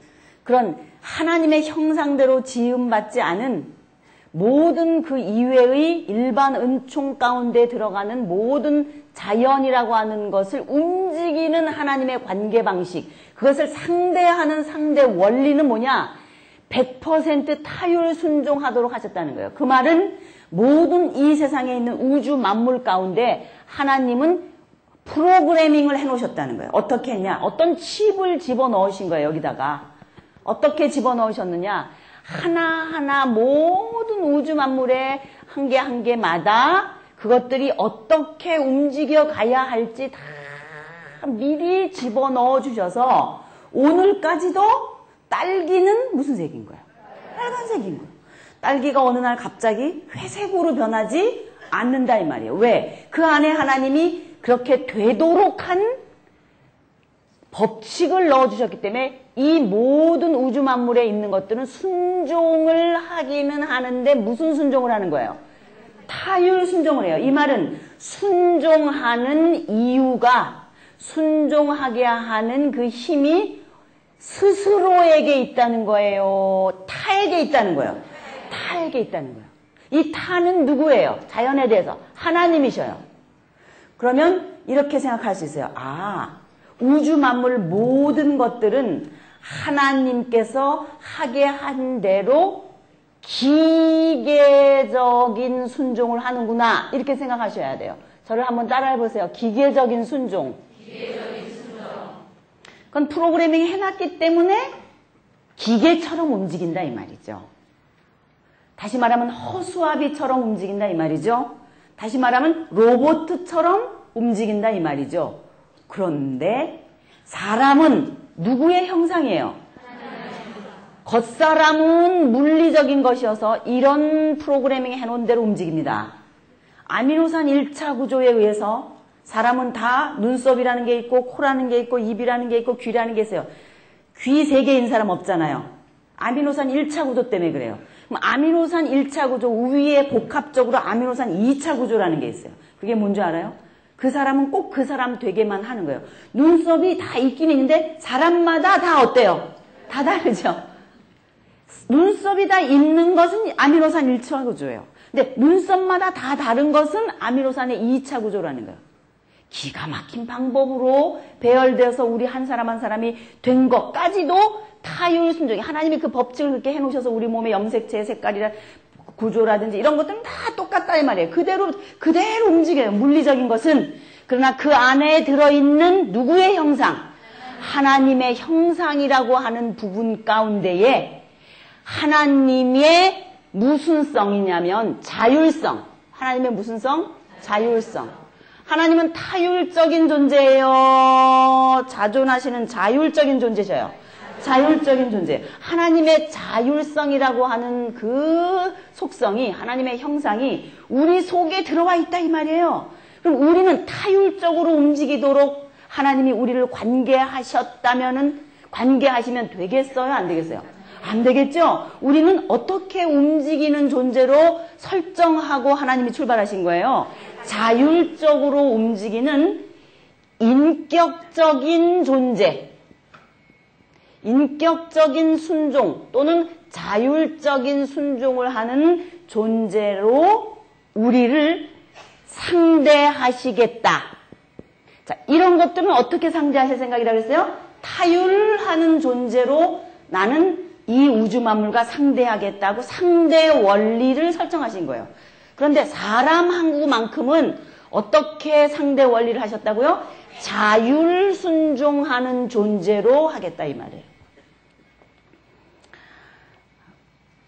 그런 하나님의 형상대로 지음받지 않은 모든 그 이외의 일반 은총 가운데 들어가는 모든 자연이라고 하는 것을 움직이는 하나님의 관계 방식, 그것을 상대하는 상대 원리는 뭐냐? 100% 타율 순종하도록 하셨다는 거예요. 그 말은 모든 이 세상에 있는 우주 만물 가운데 하나님은 프로그래밍을 해놓으셨다는 거예요. 어떻게 했냐? 어떤 칩을 집어넣으신 거예요, 여기다가. 어떻게 집어넣으셨느냐? 하나하나 모든 우주 만물의 한 개 한 개마다 그것들이 어떻게 움직여 가야 할지 다 미리 집어넣어 주셔서 오늘까지도 딸기는 무슨 색인 거예요? 빨간색인 거예요. 딸기가 어느 날 갑자기 회색으로 변하지 않는다 이 말이에요. 왜? 그 안에 하나님이 그렇게 되도록 한 법칙을 넣어주셨기 때문에 이 모든 우주 만물에 있는 것들은 순종을 하기는 하는데 무슨 순종을 하는 거예요? 타율 순종을 해요. 이 말은 순종하는 이유가 순종하게 하는 그 힘이 스스로에게 있다는 거예요? 타에게 있다는 거예요? 타에게 있다는 거예요. 이 타는 누구예요? 자연에 대해서 하나님이셔요. 그러면 이렇게 생각할 수 있어요. 아, 우주 만물 모든 것들은 하나님께서 하게 한 대로 기계적인 순종을 하는구나 이렇게 생각하셔야 돼요. 저를 한번 따라해 보세요. 기계적인 순종. 그건 프로그래밍 해놨기 때문에 기계처럼 움직인다 이 말이죠. 다시 말하면 허수아비처럼 움직인다 이 말이죠. 다시 말하면 로봇처럼 움직인다 이 말이죠. 그런데 사람은 누구의 형상이에요? 겉사람은 물리적인 것이어서 이런 프로그래밍 해놓은 대로 움직입니다. 아미노산 1차 구조에 의해서 사람은 다 눈썹이라는 게 있고 코라는 게 있고 입이라는 게 있고 귀라는 게 있어요. 귀 3개인 사람 없잖아요. 아미노산 1차 구조 때문에 그래요. 그럼 아미노산 1차 구조 위에 복합적으로 아미노산 2차 구조라는 게 있어요. 그게 뭔지 알아요? 그 사람은 꼭 그 사람 되게만 하는 거예요. 눈썹이 다 있긴 있는데 사람마다 다 어때요? 다 다르죠? 눈썹이 다 있는 것은 아미노산 1차 구조예요. 근데 눈썹마다 다 다른 것은 아미노산의 2차 구조라는 거예요. 기가 막힌 방법으로 배열되어서 우리 한 사람 한 사람이 된 것까지도 타율 순종이 하나님이 그 법칙을 그렇게 해놓으셔서 우리 몸의 염색체 색깔이라 구조라든지 이런 것들은 다 똑같다 이 말이에요. 그대로 움직여요. 물리적인 것은. 그러나 그 안에 들어있는 누구의 형상? 하나님의 형상이라고 하는 부분 가운데에 하나님의 무슨 성이냐면 자율성. 하나님의 무슨 성? 자율성. 하나님은 타율적인 존재예요. 자존하시는 자율적인 존재셔요. 자율적인 존재. 하나님의 자율성이라고 하는 그 속성이, 하나님의 형상이 우리 속에 들어와 있다 이 말이에요. 그럼 우리는 타율적으로 움직이도록 하나님이 우리를 관계하시면 되겠어요? 안 되겠어요? 안 되겠죠? 우리는 어떻게 움직이는 존재로 설정하고 하나님이 출발하신 거예요? 자율적으로 움직이는 인격적인 존재, 인격적인 순종 또는 자율적인 순종을 하는 존재로 우리를 상대하시겠다. 자, 이런 것들은 어떻게 상대하실 생각이라고 했어요? 타율하는 존재로 나는 이 우주 만물과 상대하겠다고 상대 원리를 설정하신 거예요. 그런데 사람 항구만큼은 어떻게 상대 원리를 하셨다고요? 자율 순종하는 존재로 하겠다 이 말이에요.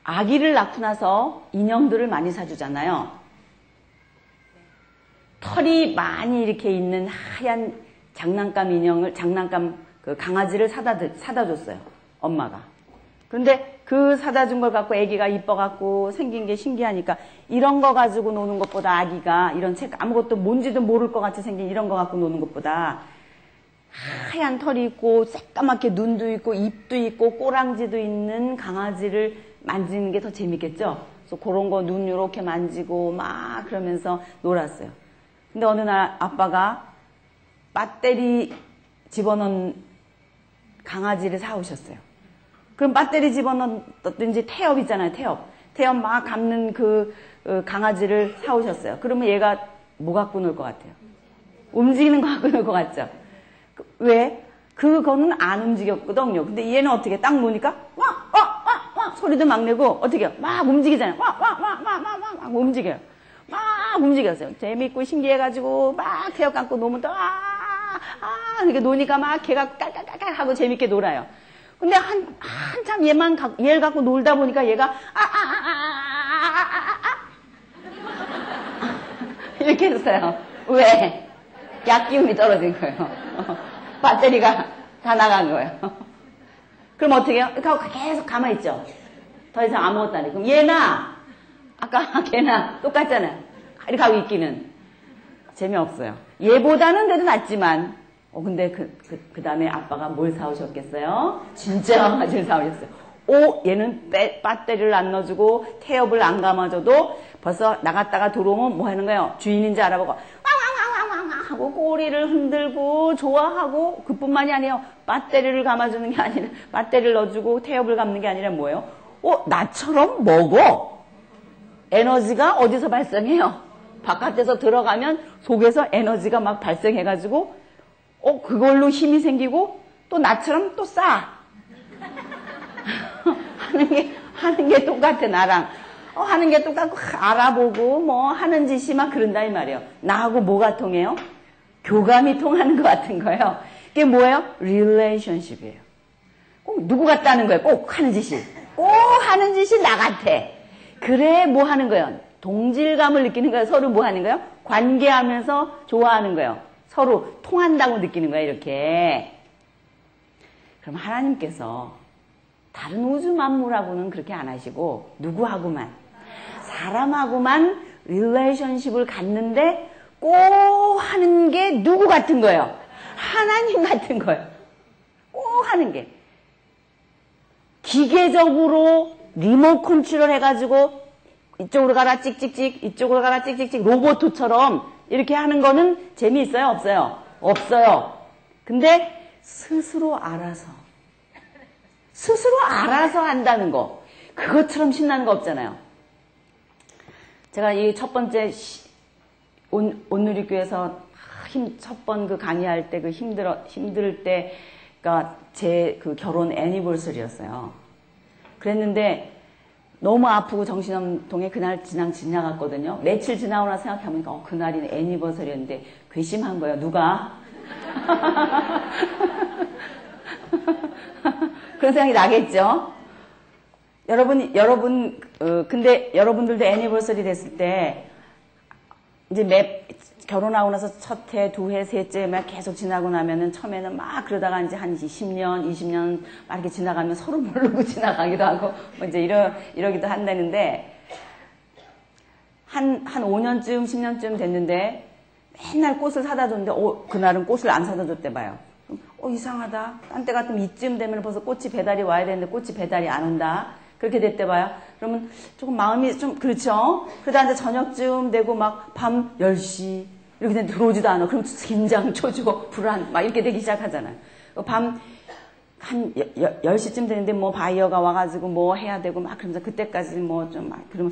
아기를 낳고 나서 인형들을 많이 사주잖아요. 털이 많이 이렇게 있는 하얀 장난감 그 강아지를 사다 줬어요. 엄마가. 그런데 그 사다 준 걸 갖고 아기가 이뻐갖고 생긴 게 신기하니까 이런 거 가지고 노는 것보다 아기가 이런 책 아무것도 뭔지도 모를 것 같이 생긴 이런 거 갖고 노는 것보다 하얀 털이 있고 새까맣게 눈도 있고 입도 있고 꼬랑지도 있는 강아지를 만지는 게 더 재밌겠죠? 그래서 그런 거 눈 이렇게 만지고 막 그러면서 놀았어요. 근데 어느 날 아빠가 배터리 집어넣은 강아지를 사오셨어요. 그럼 배터리 집어넣었든지 태엽 있잖아요. 태엽 막 감는 그 강아지를 사오셨어요. 그러면 얘가 뭐 갖고 놀 것 같아요? 움직이는 거 갖고 놀 것 같죠? 왜? 그거는 안 움직였거든요. 근데 얘는 어떻게 딱 노니까 와 소리도 막 내고 어떻게 해요? 막 움직이잖아요. 막 움직여요. 막 움직였어요. 재밌고 신기해가지고 막 태엽 감고 노면 또 이렇게 노니까 막 걔가 깔깔깔깔 하고 재밌게 놀아요. 근데 한참 얘를 갖고 놀다 보니까 얘가 이렇게 했어요. 왜? 약기운이 떨어진 거예요. 배터리가 다 나간 거예요. 그럼 어떻게 해요? 계속 가만히 있죠. 더 이상 아무것도 안 해. 그럼 얘나 아까 걔나 똑같잖아요. 이렇게 하고 있기는 재미없어요. 얘보다는 그래도 낫지만 근데 그 다음에 아빠가 뭘 사오셨겠어요? 진짜 강아지를 사오셨어요. 얘는 배터리를 안 넣어주고 태엽을 안 감아줘도 벌써 나갔다가 들어오면 뭐 하는 거예요? 주인인지 알아보고 왕왕왕왕왕 하고 꼬리를 흔들고 좋아하고 그뿐만이 아니에요. 배터리를 감아주는 게 아니라 배터리를 넣어주고 태엽을 감는 게 아니라 뭐예요? 나처럼 먹어. 에너지가 어디서 발생해요? 바깥에서 들어가면 속에서 에너지가 막 발생해가지고 그걸로 힘이 생기고 또 나처럼 또 싸. 하는 게 똑같아 나랑. 하는 게 똑같고 알아보고 뭐 하는 짓이 막 그런다 이 말이에요. 나하고 뭐가 통해요? 교감이 통하는 것 같은 거예요. 그게 뭐예요? relationship이에요. 꼭 누구 같다는 거예요. 꼭 하는 짓이. 꼭 하는 짓이 나 같아. 그래 뭐 하는 거예요? 동질감을 느끼는 거예요. 서로 뭐 하는 거예요? 관계하면서 좋아하는 거예요. 서로 통한다고 느끼는 거예요. 이렇게. 그럼 하나님께서 다른 우주 만물하고는 그렇게 안 하시고 누구하고만 사람하고만 릴레이션십을 갖는데 꼭 하는 게 누구 같은 거예요? 하나님 같은 거예요. 꼭 하는 게. 기계적으로 리모트 컨트롤 해가지고 이쪽으로 가라 찍찍찍 이쪽으로 가라 찍찍찍 로봇처럼 이렇게 하는 거는 재미있어요? 없어요? 없어요. 근데 스스로 알아서 한다는 거 그것처럼 신나는 거 없잖아요. 제가 이 첫 번째 온누리교회에서 첫 번 그 강의할 때 그 힘들 때가 제 그 결혼 애니버서리였어요. 그랬는데 너무 아프고 정신없통에 그날 지나갔거든요. 며칠 지나고 나서 생각해보니까 그날이 애니버서리였는데 괘씸한 거예요. 누가? 그런 생각이 나겠죠? 근데 여러분들도 애니버서리 됐을 때 이제 결혼하고 나서 첫 해, 두 해, 셋째 막 계속 지나고 나면은 처음에는 막 그러다가 이제 한 10년, 20년 막 이렇게 지나가면 서로 모르고 지나가기도 하고 뭐 이제 이러기도 한다는데 한 5년쯤, 10년쯤 됐는데 맨날 꽃을 사다 줬는데 그날은 꽃을 안 사다 줬대 봐요. 이상하다. 딴 때 같으면 이쯤 되면 벌써 꽃이 배달이 와야 되는데 꽃이 배달이 안 온다. 그렇게 됐대 봐요. 그러면 조금 마음이 좀 그렇죠. 그러다 이제 저녁쯤 되고 막 밤 10시 이렇게 되면 들어오지도 않아. 그럼 긴장, 초조, 불안 막 이렇게 되기 시작하잖아요. 밤 한 10시쯤 되는데 뭐 바이어가 와가지고 뭐 해야 되고 막 그러면서 그때까지 뭐 좀 막 그러면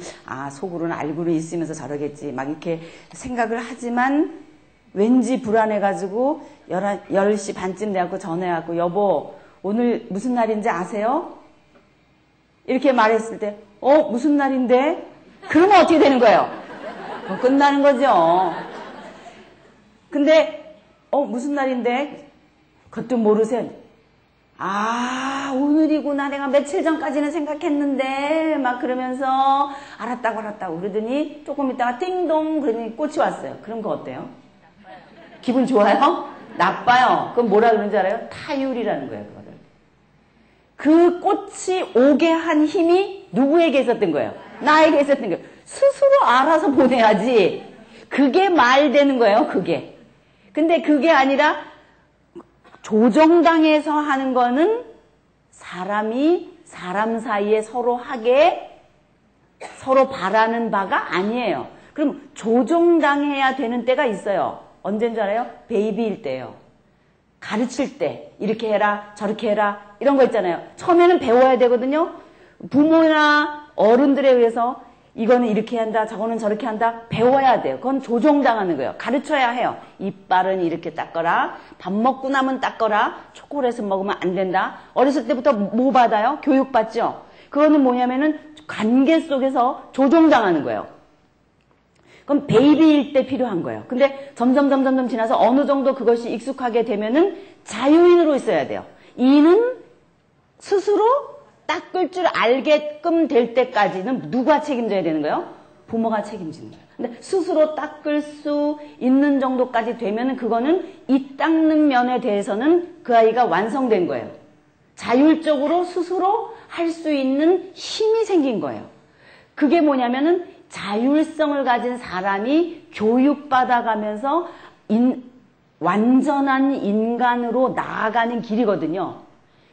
속으로는 알고는 있으면서 저러겠지 막 이렇게 생각을 하지만 왠지 불안해가지고 10시 반쯤 돼갖고 전화해갖고 여보 오늘 무슨 날인지 아세요? 이렇게 말했을 때 무슨 날인데? 그러면 어떻게 되는 거예요? 끝나는 거죠. 근데 무슨 날인데? 그것도 모르세요. 오늘이구나. 내가 며칠 전까지는 생각했는데 막 그러면서 알았다고 그러더니 조금 있다가 띵동 그러더니 꽃이 왔어요. 그럼 그거 어때요? 기분 좋아요? 나빠요. 그럼 뭐라 그러는지 알아요? 타율이라는 거예요. 그거를. 그 꽃이 오게 한 힘이 누구에게 있었던 거예요? 나에게 있었던 거예요. 스스로 알아서 보내야지. 그게 말되는 거예요. 그게. 근데 그게 아니라 조정당해서 하는 거는 사람이 사람 사이에 서로 하게 서로 바라는 바가 아니에요. 그럼 조정당해야 되는 때가 있어요. 언제인 줄 알아요? 베이비일 때예요. 가르칠 때 이렇게 해라 저렇게 해라 이런 거 있잖아요. 처음에는 배워야 되거든요. 부모나 어른들에 의해서 이거는 이렇게 한다 저거는 저렇게 한다 배워야 돼요. 그건 조종당하는 거예요. 가르쳐야 해요. 이빨은 이렇게 닦아라. 밥 먹고 나면 닦아라. 초콜릿을 먹으면 안 된다. 어렸을 때부터 뭐 받아요? 교육받죠. 그거는 뭐냐면은 관계 속에서 조종당하는 거예요. 그럼 베이비일 때 필요한 거예요. 근데 점점 지나서 어느 정도 그것이 익숙하게 되면은 자유인으로 있어야 돼요. 이는 스스로 닦을 줄 알게끔 될 때까지는 누가 책임져야 되는 거예요? 부모가 책임지는 거예요. 근데 스스로 닦을 수 있는 정도까지 되면은 그거는 이 닦는 면에 대해서는 그 아이가 완성된 거예요. 자율적으로 스스로 할 수 있는 힘이 생긴 거예요. 그게 뭐냐면은 자율성을 가진 사람이 교육받아가면서 완전한 인간으로 나아가는 길이거든요.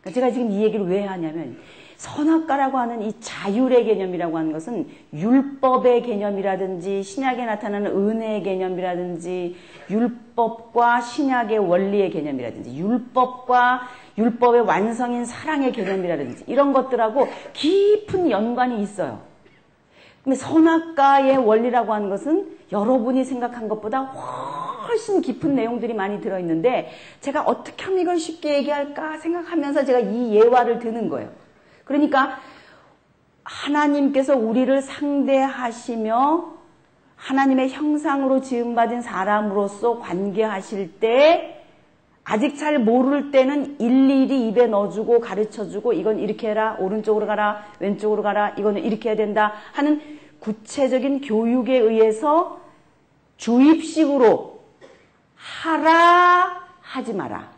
그러니까 제가 지금 이 얘기를 왜 하냐면 선악과라고 하는 이 자율의 개념이라고 하는 것은 율법의 개념이라든지 신약에 나타나는 은혜의 개념이라든지 율법과 신약의 원리의 개념이라든지 율법과 율법의 완성인 사랑의 개념이라든지 이런 것들하고 깊은 연관이 있어요. 근데 선악과의 원리라고 하는 것은 여러분이 생각한 것보다 훨씬 깊은 내용들이 많이 들어있는데 제가 어떻게 하면 이걸 쉽게 얘기할까 생각하면서 제가 이 예화를 드는 거예요. 그러니까 하나님께서 우리를 상대하시며 하나님의 형상으로 지음받은 사람으로서 관계하실 때 아직 잘 모를 때는 일일이 입에 넣어주고 가르쳐주고 이건 이렇게 해라 오른쪽으로 가라 왼쪽으로 가라 이거는 이렇게 해야 된다 하는 구체적인 교육에 의해서 주입식으로 하라 하지 마라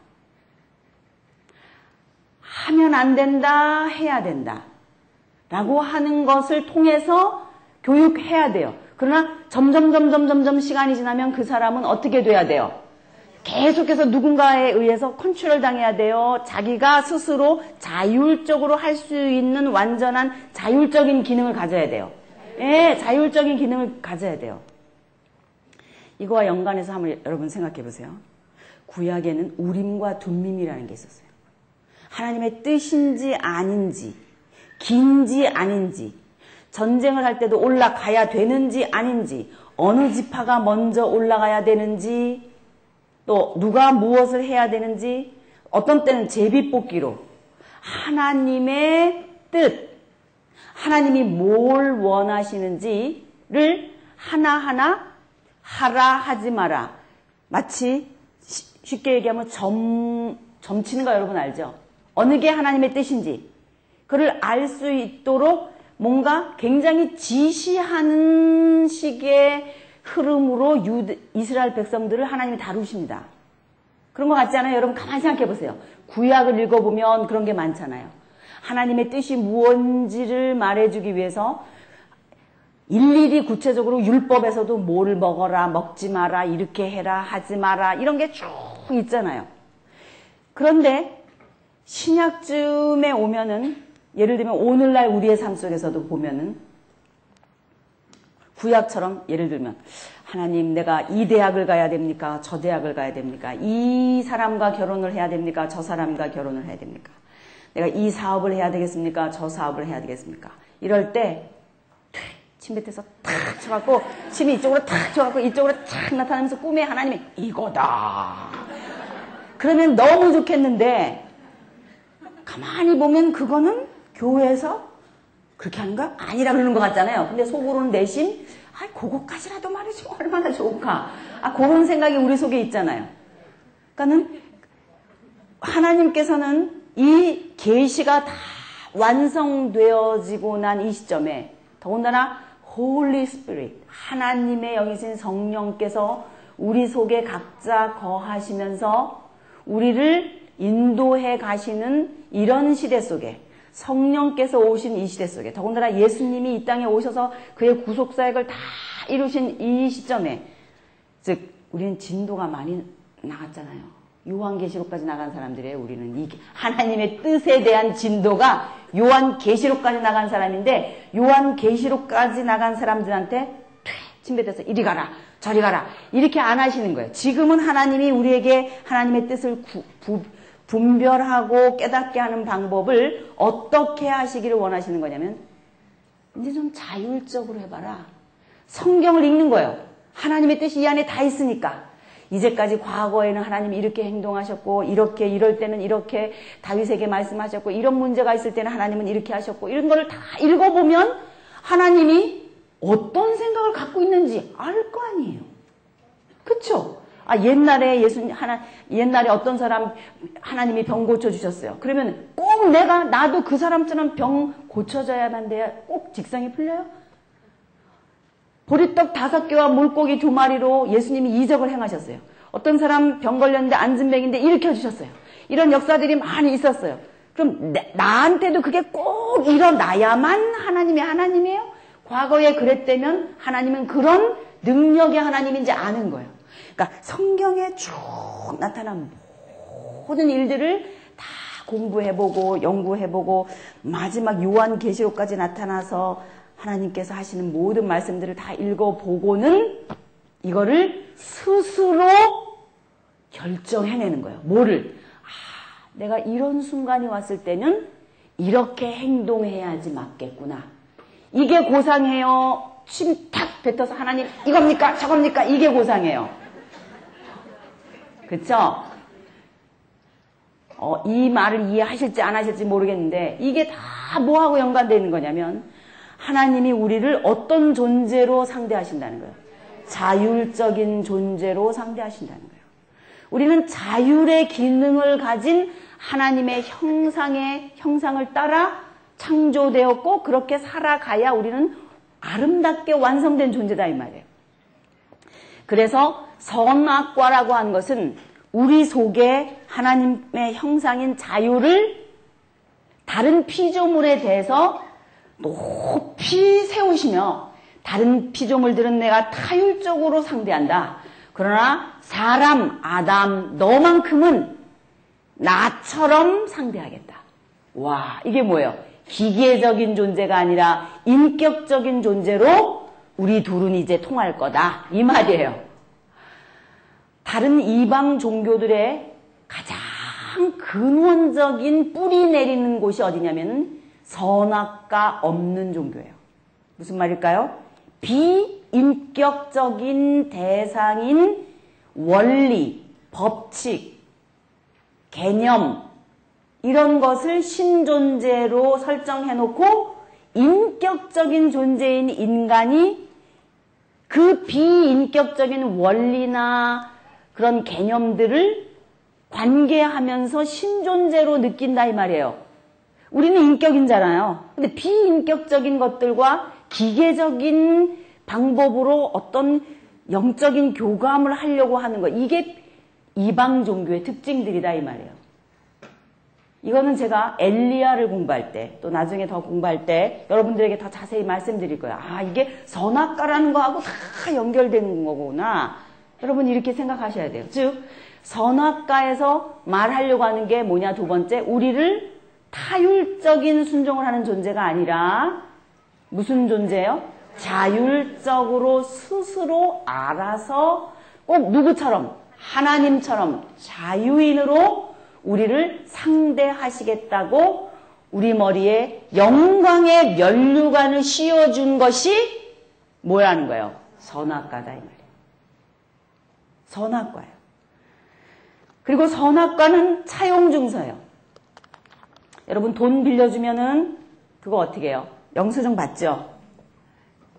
하면 안 된다 해야 된다 라고 하는 것을 통해서 교육해야 돼요. 그러나 점점 시간이 지나면 그 사람은 어떻게 돼야 돼요? 계속해서 누군가에 의해서 컨트롤 당해야 돼요. 자기가 스스로 자율적으로 할 수 있는 완전한 자율적인 기능을 가져야 돼요. 예, 자율적인 기능을 가져야 돼요. 이거와 연관해서 한번 여러분 생각해 보세요. 구약에는 우림과 둠밈이라는 게 있었어요. 하나님의 뜻인지 아닌지, 긴지 아닌지, 전쟁을 할 때도 올라가야 되는지 아닌지, 어느 지파가 먼저 올라가야 되는지, 또 누가 무엇을 해야 되는지, 어떤 때는 제비뽑기로 하나님의 뜻, 하나님이 뭘 원하시는지를 하나하나 하라 하지 마라. 마치 쉽게 얘기하면 점치는 거 여러분 알죠? 어느 게 하나님의 뜻인지 그를 알 수 있도록 뭔가 굉장히 지시하는 식의 흐름으로 이스라엘 백성들을 하나님이 다루십니다. 그런 것 같지 않아요? 여러분 가만히 생각해 보세요. 구약을 읽어보면 그런 게 많잖아요. 하나님의 뜻이 무엇인지를 말해주기 위해서 일일이 구체적으로 율법에서도 뭘 먹어라, 먹지 마라, 이렇게 해라, 하지 마라 이런 게 쭉 있잖아요. 그런데 신약쯤에 오면은 예를 들면 오늘날 우리의 삶 속에서도 보면은 구약처럼 예를 들면 하나님 내가 이 대학을 가야 됩니까? 저 대학을 가야 됩니까? 이 사람과 결혼을 해야 됩니까? 저 사람과 결혼을 해야 됩니까? 내가 이 사업을 해야 되겠습니까? 저 사업을 해야 되겠습니까? 이럴 때 침 뱉어서 탁 쳐갖고 침이 이쪽으로 탁 쳐갖고 이쪽으로 탁 나타나면서 꿈에 하나님이 이거다. 그러면 너무 좋겠는데 가만히 보면 그거는 교회에서 그렇게 하는 거 아니라 그러는 것 같잖아요. 근데 속으로는 내심 그거까지라도 말해주면 얼마나 좋을까. 그런 생각이 우리 속에 있잖아요. 그러니까는 하나님께서는 이 계시가 다 완성되어지고 난 이 시점에 더군다나 Holy Spirit, 하나님의 영이신 성령께서 우리 속에 각자 거하시면서 우리를 인도해 가시는 이런 시대 속에 성령께서 오신 이 시대 속에 더군다나 예수님이 이 땅에 오셔서 그의 구속사역을 다 이루신 이 시점에 즉 우리는 진도가 많이 나갔잖아요. 요한계시록까지 나간 사람들이에요. 우리는 이 하나님의 뜻에 대한 진도가 요한계시록까지 나간 사람인데 요한계시록까지 나간 사람들한테 침뱉어서 이리 가라 저리 가라 이렇게 안 하시는 거예요. 지금은 하나님이 우리에게 하나님의 뜻을 분별하고 깨닫게 하는 방법을 어떻게 하시기를 원하시는 거냐면 이제 좀 자율적으로 해봐라. 성경을 읽는 거예요. 하나님의 뜻이 이 안에 다 있으니까. 이제까지 과거에는 하나님이 이렇게 행동하셨고 이렇게 이럴 때는 이렇게 다윗에게 말씀하셨고 이런 문제가 있을 때는 하나님은 이렇게 하셨고 이런 거를 다 읽어보면 하나님이 어떤 생각을 갖고 있는지 알 거 아니에요. 그쵸? 옛날에 어떤 사람 하나님이 병 고쳐주셨어요. 그러면 꼭 나도 그 사람처럼 병 고쳐줘야만 돼야 꼭 직성이 풀려요? 보리떡 5개와 물고기 2마리로 예수님이 이적을 행하셨어요. 어떤 사람 병 걸렸는데 안진뱅인데 일으켜주셨어요. 이런 역사들이 많이 있었어요. 그럼 나한테도 그게 꼭 일어나야만 하나님이 하나님이에요? 과거에 그랬다면 하나님은 그런 능력의 하나님인지 아는 거예요. 그러니까 성경에 쭉 나타난 모든 일들을 다 공부해보고 연구해보고 마지막 요한계시록까지 나타나서 하나님께서 하시는 모든 말씀들을 다 읽어보고는 이거를 스스로 결정해내는 거예요. 뭐를? 내가 이런 순간이 왔을 때는 이렇게 행동해야지 맞겠구나. 이게 고상해요. 침 탁 뱉어서 하나님 이겁니까? 저겁니까? 이게 고상해요. 그쵸? 이 말을 이해하실지 안 하실지 모르겠는데 이게 다 뭐하고 연관되어 있는 거냐면 하나님이 우리를 어떤 존재로 상대하신다는 거예요. 자율적인 존재로 상대하신다는 거예요. 우리는 자율의 기능을 가진 하나님의 형상을 따라 창조되었고 그렇게 살아가야 우리는 아름답게 완성된 존재다 이 말이에요. 그래서 선악과라고 한 것은 우리 속에 하나님의 형상인 자유를 다른 피조물에 대해서 높이 세우시며 다른 피조물들은 내가 타율적으로 상대한다. 그러나 사람 아담 너만큼은 나처럼 상대하겠다. 와, 이게 뭐예요? 기계적인 존재가 아니라 인격적인 존재로 우리 둘은 이제 통할 거다. 이 말이에요. 다른 이방 종교들의 가장 근원적인 뿌리 내리는 곳이 어디냐면 선악과 없는 종교예요. 무슨 말일까요? 비인격적인 대상인 원리, 법칙, 개념 이런 것을 신존재로 설정해놓고 인격적인 존재인 인간이 그 비인격적인 원리나 그런 개념들을 관계하면서 신존재로 느낀다 이 말이에요. 우리는 인격인잖아요. 근데 비인격적인 것들과 기계적인 방법으로 어떤 영적인 교감을 하려고 하는 거, 이게 이방 종교의 특징들이다 이 말이에요. 이거는 제가 엘리야를 공부할 때, 또 나중에 더 공부할 때 여러분들에게 더 자세히 말씀드릴 거예요. 이게 선악과라는 거하고 다 연결되는 거구나. 여러분 이렇게 생각하셔야 돼요. 즉 선악과에서 말하려고 하는 게 뭐냐, 두 번째, 우리를 타율적인 순종을 하는 존재가 아니라 무슨 존재예요? 자율적으로 스스로 알아서 꼭 누구처럼? 하나님처럼 자유인으로 우리를 상대하시겠다고 우리 머리에 영광의 면류관을 씌워준 것이 뭐라는 거예요? 선악과다 이 말이에요. 선악과예요. 그리고 선악과는 차용증서예요. 여러분 돈 빌려주면은 그거 어떻게 해요? 영수증 받죠?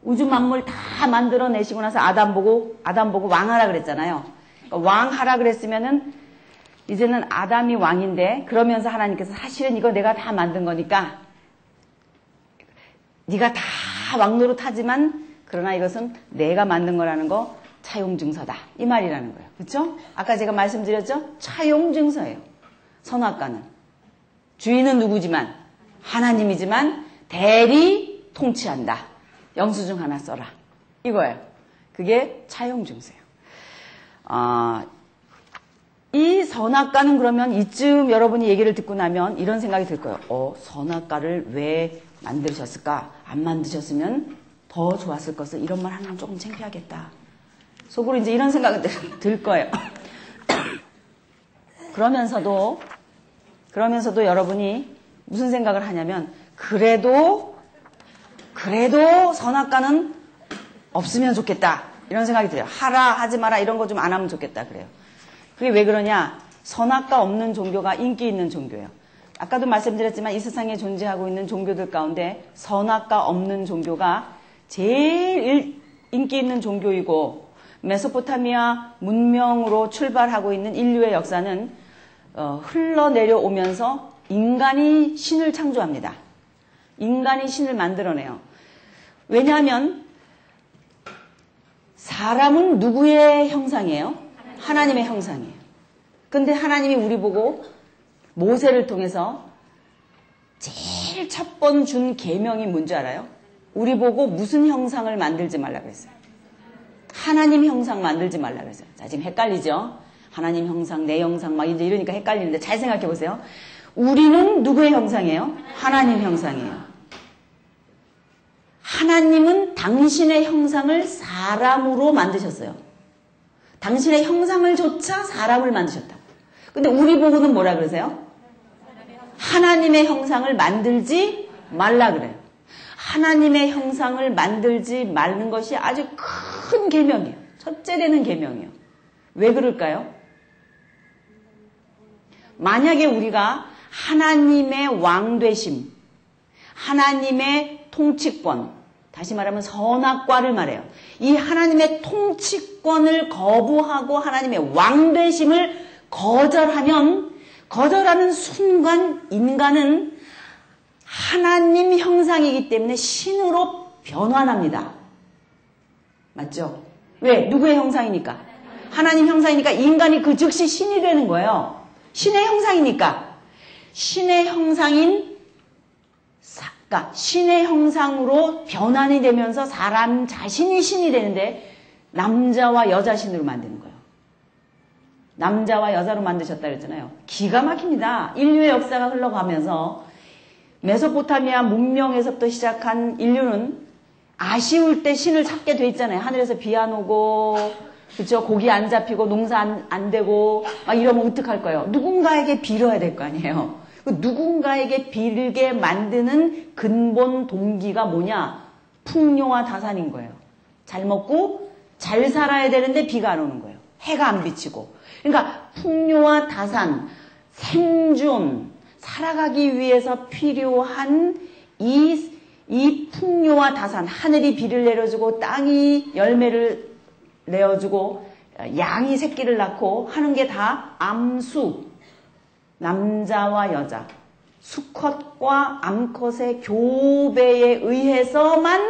우주 만물 다 만들어내시고 나서 아담 보고 왕하라 그랬잖아요. 그러니까 왕하라 그랬으면은 이제는 아담이 왕인데, 그러면서 하나님께서 사실은 이거 내가 다 만든 거니까 네가 다 왕노릇 하지만 그러나 이것은 내가 만든 거라는 거 차용증서다 이 말이라는 거예요. 그렇죠? 아까 제가 말씀드렸죠? 차용증서예요. 선악과는 주인은 누구지만 하나님이지만 대리 통치한다. 영수증 하나 써라 이거예요. 그게 차용증서예요. 이 선악과는 그러면 이쯤 여러분이 얘기를 듣고 나면 이런 생각이 들 거예요. 선악과를 왜 만드셨을까? 안 만드셨으면 더 좋았을 것을 이런 말 하면 조금 창피하겠다. 속으로 이제 이런 생각이 들 거예요. 그러면서도 여러분이 무슨 생각을 하냐면, 그래도 선악과는 없으면 좋겠다. 이런 생각이 들어요. 하라, 하지 마라, 이런 거 좀 안 하면 좋겠다. 그래요. 그게 왜 그러냐? 선악과 없는 종교가 인기 있는 종교예요. 아까도 말씀드렸지만 이 세상에 존재하고 있는 종교들 가운데 선악과 없는 종교가 제일 인기 있는 종교이고, 메소포타미아 문명으로 출발하고 있는 인류의 역사는 흘러내려오면서 인간이 신을 창조합니다. 인간이 신을 만들어내요. 왜냐하면 사람은 누구의 형상이에요? 하나님의 형상이에요. 근데 하나님이 우리 보고 모세를 통해서 제일 첫 번 준 계명이 뭔지 알아요? 우리 보고 무슨 형상을 만들지 말라 그랬어요. 하나님 형상 만들지 말라 그랬어요. 자, 지금 헷갈리죠? 하나님 형상, 내 형상 막 이제 이러니까 헷갈리는데 잘 생각해 보세요. 우리는 누구의 형상이에요? 하나님 형상이에요. 하나님은 당신의 형상을 사람으로 만드셨어요. 당신의 형상을 조차 사람을 만드셨다. 근데 우리 보고는 뭐라 그러세요? 하나님의 형상을 만들지 말라 그래요. 하나님의 형상을 만들지 말는 것이 아주 큰 계명이에요. 첫째 되는 계명이에요. 왜 그럴까요? 만약에 우리가 하나님의 왕되심, 하나님의 통치권, 다시 말하면 선악과를 말해요. 이 하나님의 통치권을 거부하고 하나님의 왕되심을 거절하는 순간 인간은 하나님 형상이기 때문에 신으로 변환합니다. 맞죠? 왜? 누구의 형상이니까? 하나님 형상이니까 인간이 그 즉시 신이 되는 거예요. 신의 형상이니까. 신의 형상인, 그러니까 신의 형상으로 변환이 되면서 사람 자신이 신이 되는데 남자와 여자 신으로 만드는 거예요. 남자와 여자로 만드셨다 그랬잖아요. 기가 막힙니다. 인류의 역사가 흘러가면서 메소포타미아 문명에서부터 시작한 인류는 아쉬울 때 신을 찾게 돼 있잖아요. 하늘에서 비 안 오고, 그렇죠? 고기 안 잡히고 농사 안 되고 막 이러면 어떡할 거예요? 누군가에게 빌어야 될 거 아니에요. 누군가에게 빌게 만드는 근본 동기가 뭐냐? 풍요와 다산인 거예요. 잘 먹고 잘 살아야 되는데 비가 안 오는 거예요. 해가 안 비치고. 그러니까 풍요와 다산, 생존, 살아가기 위해서 필요한 이 풍요와 다산, 하늘이 비를 내려주고 땅이 열매를 내어주고 양이 새끼를 낳고 하는 게 다 암수, 남자와 여자, 수컷과 암컷의 교배에 의해서만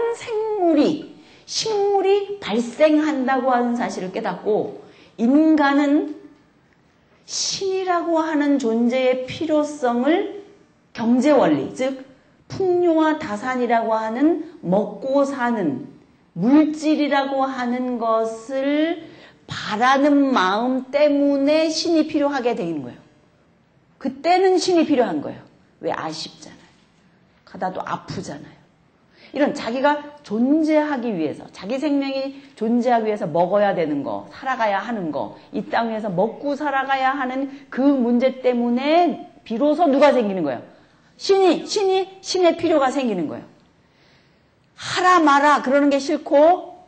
식물이 발생한다고 하는 사실을 깨닫고 인간은 신이라고 하는 존재의 필요성을 경제원리, 즉 풍요와 다산이라고 하는 먹고 사는 물질이라고 하는 것을 바라는 마음 때문에 신이 필요하게 되는 거예요. 그때는 신이 필요한 거예요. 왜? 아쉽잖아요. 가다도 아프잖아요. 이런 자기가 존재하기 위해서, 자기 생명이 존재하기 위해서 먹어야 되는 거, 살아가야 하는 거, 이 땅 위에서 먹고 살아가야 하는 그 문제 때문에 비로소 누가 생기는 거예요? 신의 필요가 생기는 거예요. 하라 마라 그러는 게 싫고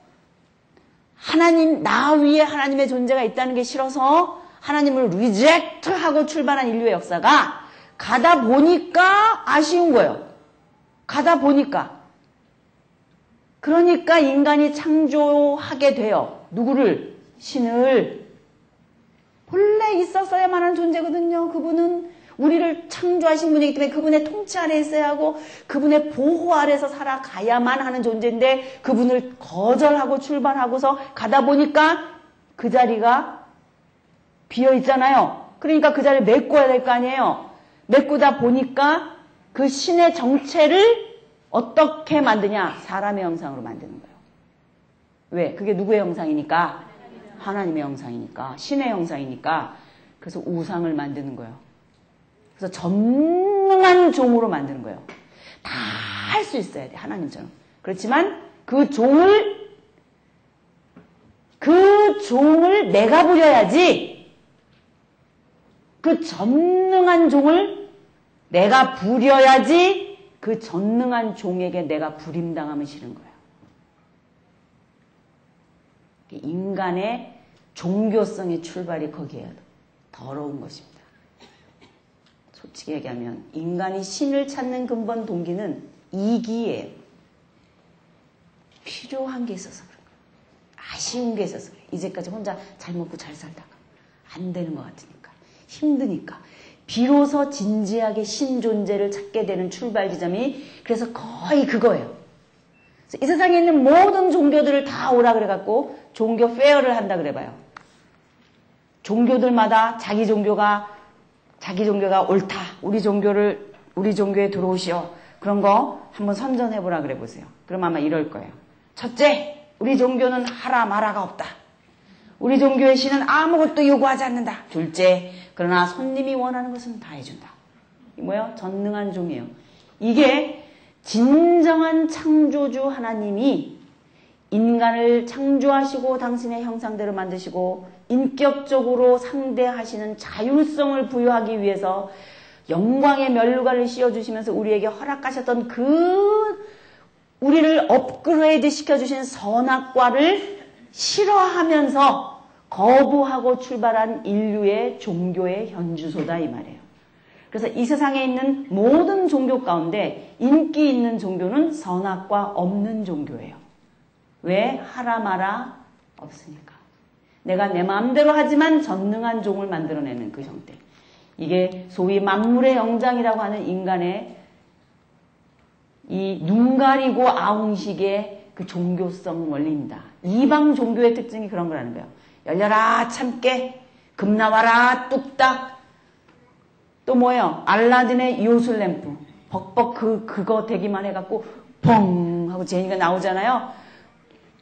나 위에 하나님의 존재가 있다는 게 싫어서 하나님을 리젝트하고 출발한 인류의 역사가 가다 보니까 아쉬운 거예요. 가다 보니까. 그러니까 인간이 창조하게 돼요. 누구를? 신을. 본래 있었어야만 하는 존재거든요. 그분은 우리를 창조하신 분이기 때문에 그분의 통치 아래 있어야 하고 그분의 보호 아래서 살아가야만 하는 존재인데 그분을 거절하고 출발하고서 가다 보니까 그 자리가 비어 있잖아요. 그러니까 그 자리를 메꿔야 될 거 아니에요. 메꾸다 보니까 그 신의 정체를 어떻게 만드냐? 사람의 형상으로 만드는 거예요. 왜? 그게 누구의 형상이니까? 하나님의 형상이니까. 신의 형상이니까. 그래서 우상을 만드는 거예요. 그래서 전능한 종으로 만드는 거예요. 다 할 수 있어야 돼. 하나님처럼. 그렇지만 그 종을 내가 부려야지. 그 전능한 종을 내가 부려야지 그 전능한 종에게 내가 부림당하면 싫은 거예요. 인간의 종교성의 출발이 거기에요. 더러운 것입니다. 솔직히 얘기하면 인간이 신을 찾는 근본 동기는 이기예요. 필요한 게 있어서 그런 거예요. 아쉬운 게 있어서 그래요. 이제까지 혼자 잘 먹고 잘 살다가 안 되는 것 같으니까 힘드니까 비로소 진지하게 신 존재를 찾게 되는 출발 지점이 그래서 거의 그거예요. 이 세상에 있는 모든 종교들을 다 오라 그래갖고 종교 페어를 한다 그래봐요. 종교들마다 자기 종교가 옳다. 우리 종교에 들어오시오. 그런 거 한번 선전해보라 그래 보세요. 그럼 아마 이럴 거예요. 첫째, 우리 종교는 하라 마라가 없다. 우리 종교의 신은 아무것도 요구하지 않는다. 둘째, 그러나 손님이 원하는 것은 다 해준다. 이 뭐예요? 전능한 종이에요. 이게 진정한 창조주 하나님이 인간을 창조하시고 당신의 형상대로 만드시고 인격적으로 상대하시는 자율성을 부여하기 위해서 영광의 면류관을 씌워주시면서 우리에게 허락하셨던 우리를 업그레이드 시켜주신 선악과를 싫어하면서 거부하고 출발한 인류의 종교의 현주소다 이 말이에요. 그래서 이 세상에 있는 모든 종교 가운데 인기 있는 종교는 선악과 없는 종교예요. 왜? 하라 마라 없으니까. 내가 내 마음대로 하지만 전능한 종을 만들어내는 그 형태. 이게 소위 만물의 영장이라고 하는 인간의 이 눈 가리고 아웅식의 그 종교성 원리입니다. 이방 종교의 특징이 그런 거라는 거예요. 열려라 참깨, 금 나와라 뚝딱. 또 뭐예요? 알라딘의 요술램프. 벅벅 그거 대기만 해갖고 펑 하고 제니가 나오잖아요.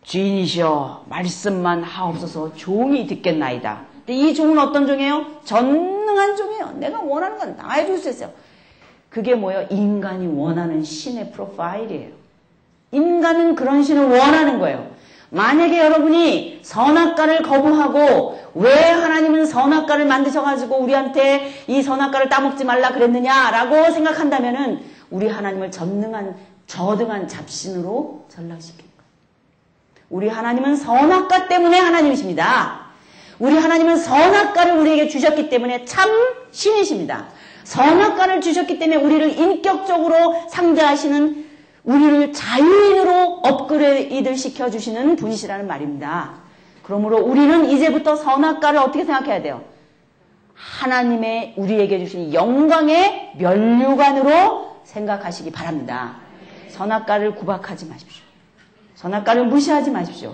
주인이시여 말씀만 하옵소서 종이 듣겠나이다. 근데 이 종은 어떤 종이에요? 전능한 종이에요. 내가 원하는 건 다 해줄 수 있어요. 그게 뭐예요? 인간이 원하는 신의 프로파일이에요. 인간은 그런 신을 원하는 거예요. 만약에 여러분이 선악과를 거부하고 왜 하나님은 선악과를 만드셔가지고 우리한테 이 선악과를 따먹지 말라 그랬느냐라고 생각한다면은 우리 하나님을 저등한 잡신으로 전락시킵니다. 우리 하나님은 선악과 때문에 하나님이십니다. 우리 하나님은 선악과를 우리에게 주셨기 때문에 참 신이십니다. 선악과를 주셨기 때문에 우리를 인격적으로 상대하시는 우리를 자유인으로 업그레이드 시켜주시는 분이시라는 말입니다. 그러므로 우리는 이제부터 선악과를 어떻게 생각해야 돼요? 하나님의 우리에게 주신 영광의 면류관으로 생각하시기 바랍니다. 선악과를 구박하지 마십시오. 선악과를 무시하지 마십시오.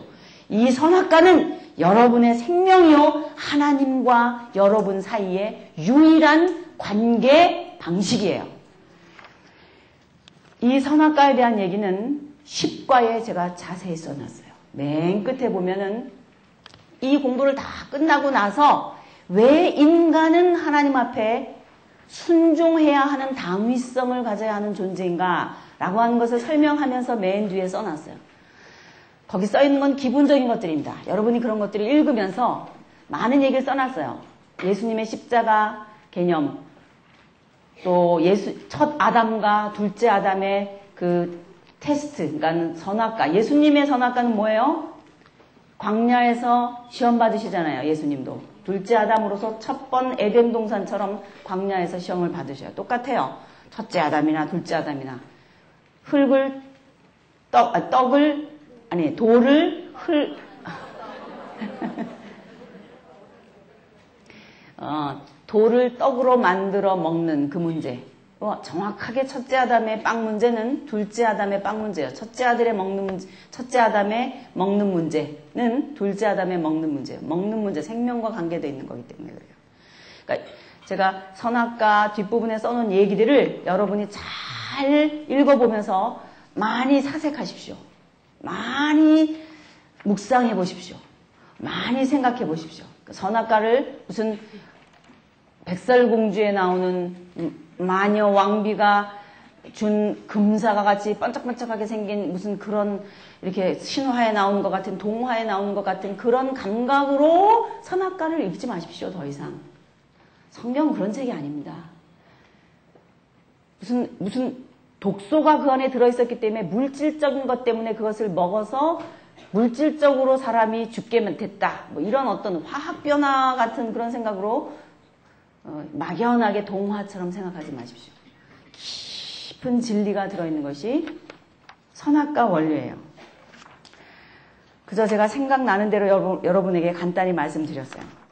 이 선악과는 여러분의 생명이요 하나님과 여러분 사이의 유일한 관계 방식이에요. 이 선악과에 대한 얘기는 10과에 제가 자세히 써놨어요. 맨 끝에 보면은 이 공부를 다 끝나고 나서 왜 인간은 하나님 앞에 순종해야 하는 당위성을 가져야 하는 존재인가 라고 하는 것을 설명하면서 맨 뒤에 써놨어요. 거기 써있는 건 기본적인 것들입니다. 여러분이 그런 것들을 읽으면서 많은 얘기를 써놨어요. 예수님의 십자가 개념, 또 첫 아담과 둘째 아담의 그 테스트, 그러니까 선악과. 예수님의 선악과는 뭐예요? 광야에서 시험 받으시잖아요. 예수님도. 둘째 아담으로서 첫 번 에덴 동산처럼 광야에서 시험을 받으셔요. 똑같아요. 첫째 아담이나 둘째 아담이나. 돌을 떡으로 만들어 먹는 그 문제. 정확하게 첫째 아담의 빵 문제는 둘째 아담의 빵 문제예요. 첫째 아담의 먹는 문제는 둘째 아담의 먹는 문제예요. 먹는 문제, 생명과 관계되어 있는 거기 때문에 그래요. 그러니까 제가 선악과 뒷부분에 써놓은 얘기들을 여러분이 잘 읽어보면서 많이 사색하십시오. 많이 묵상해 보십시오. 많이 생각해 보십시오. 선악과를 무슨 백설공주에 나오는 마녀 왕비가 준 금사가 같이 번쩍번쩍하게 생긴 무슨 그런 이렇게 신화에 나오는 것 같은 동화에 나오는 것 같은 그런 감각으로 선악과를 읽지 마십시오. 더 이상. 성경은 그런 책이 아닙니다. 무슨 독소가 그 안에 들어있었기 때문에 물질적인 것 때문에 그것을 먹어서 물질적으로 사람이 죽게 됐다. 뭐 이런 어떤 화학 변화 같은 그런 생각으로 막연하게 동화처럼 생각하지 마십시오. 깊은 진리가 들어있는 것이 선악과 원료예요. 그저 제가 생각나는 대로 여러분에게 간단히 말씀드렸어요.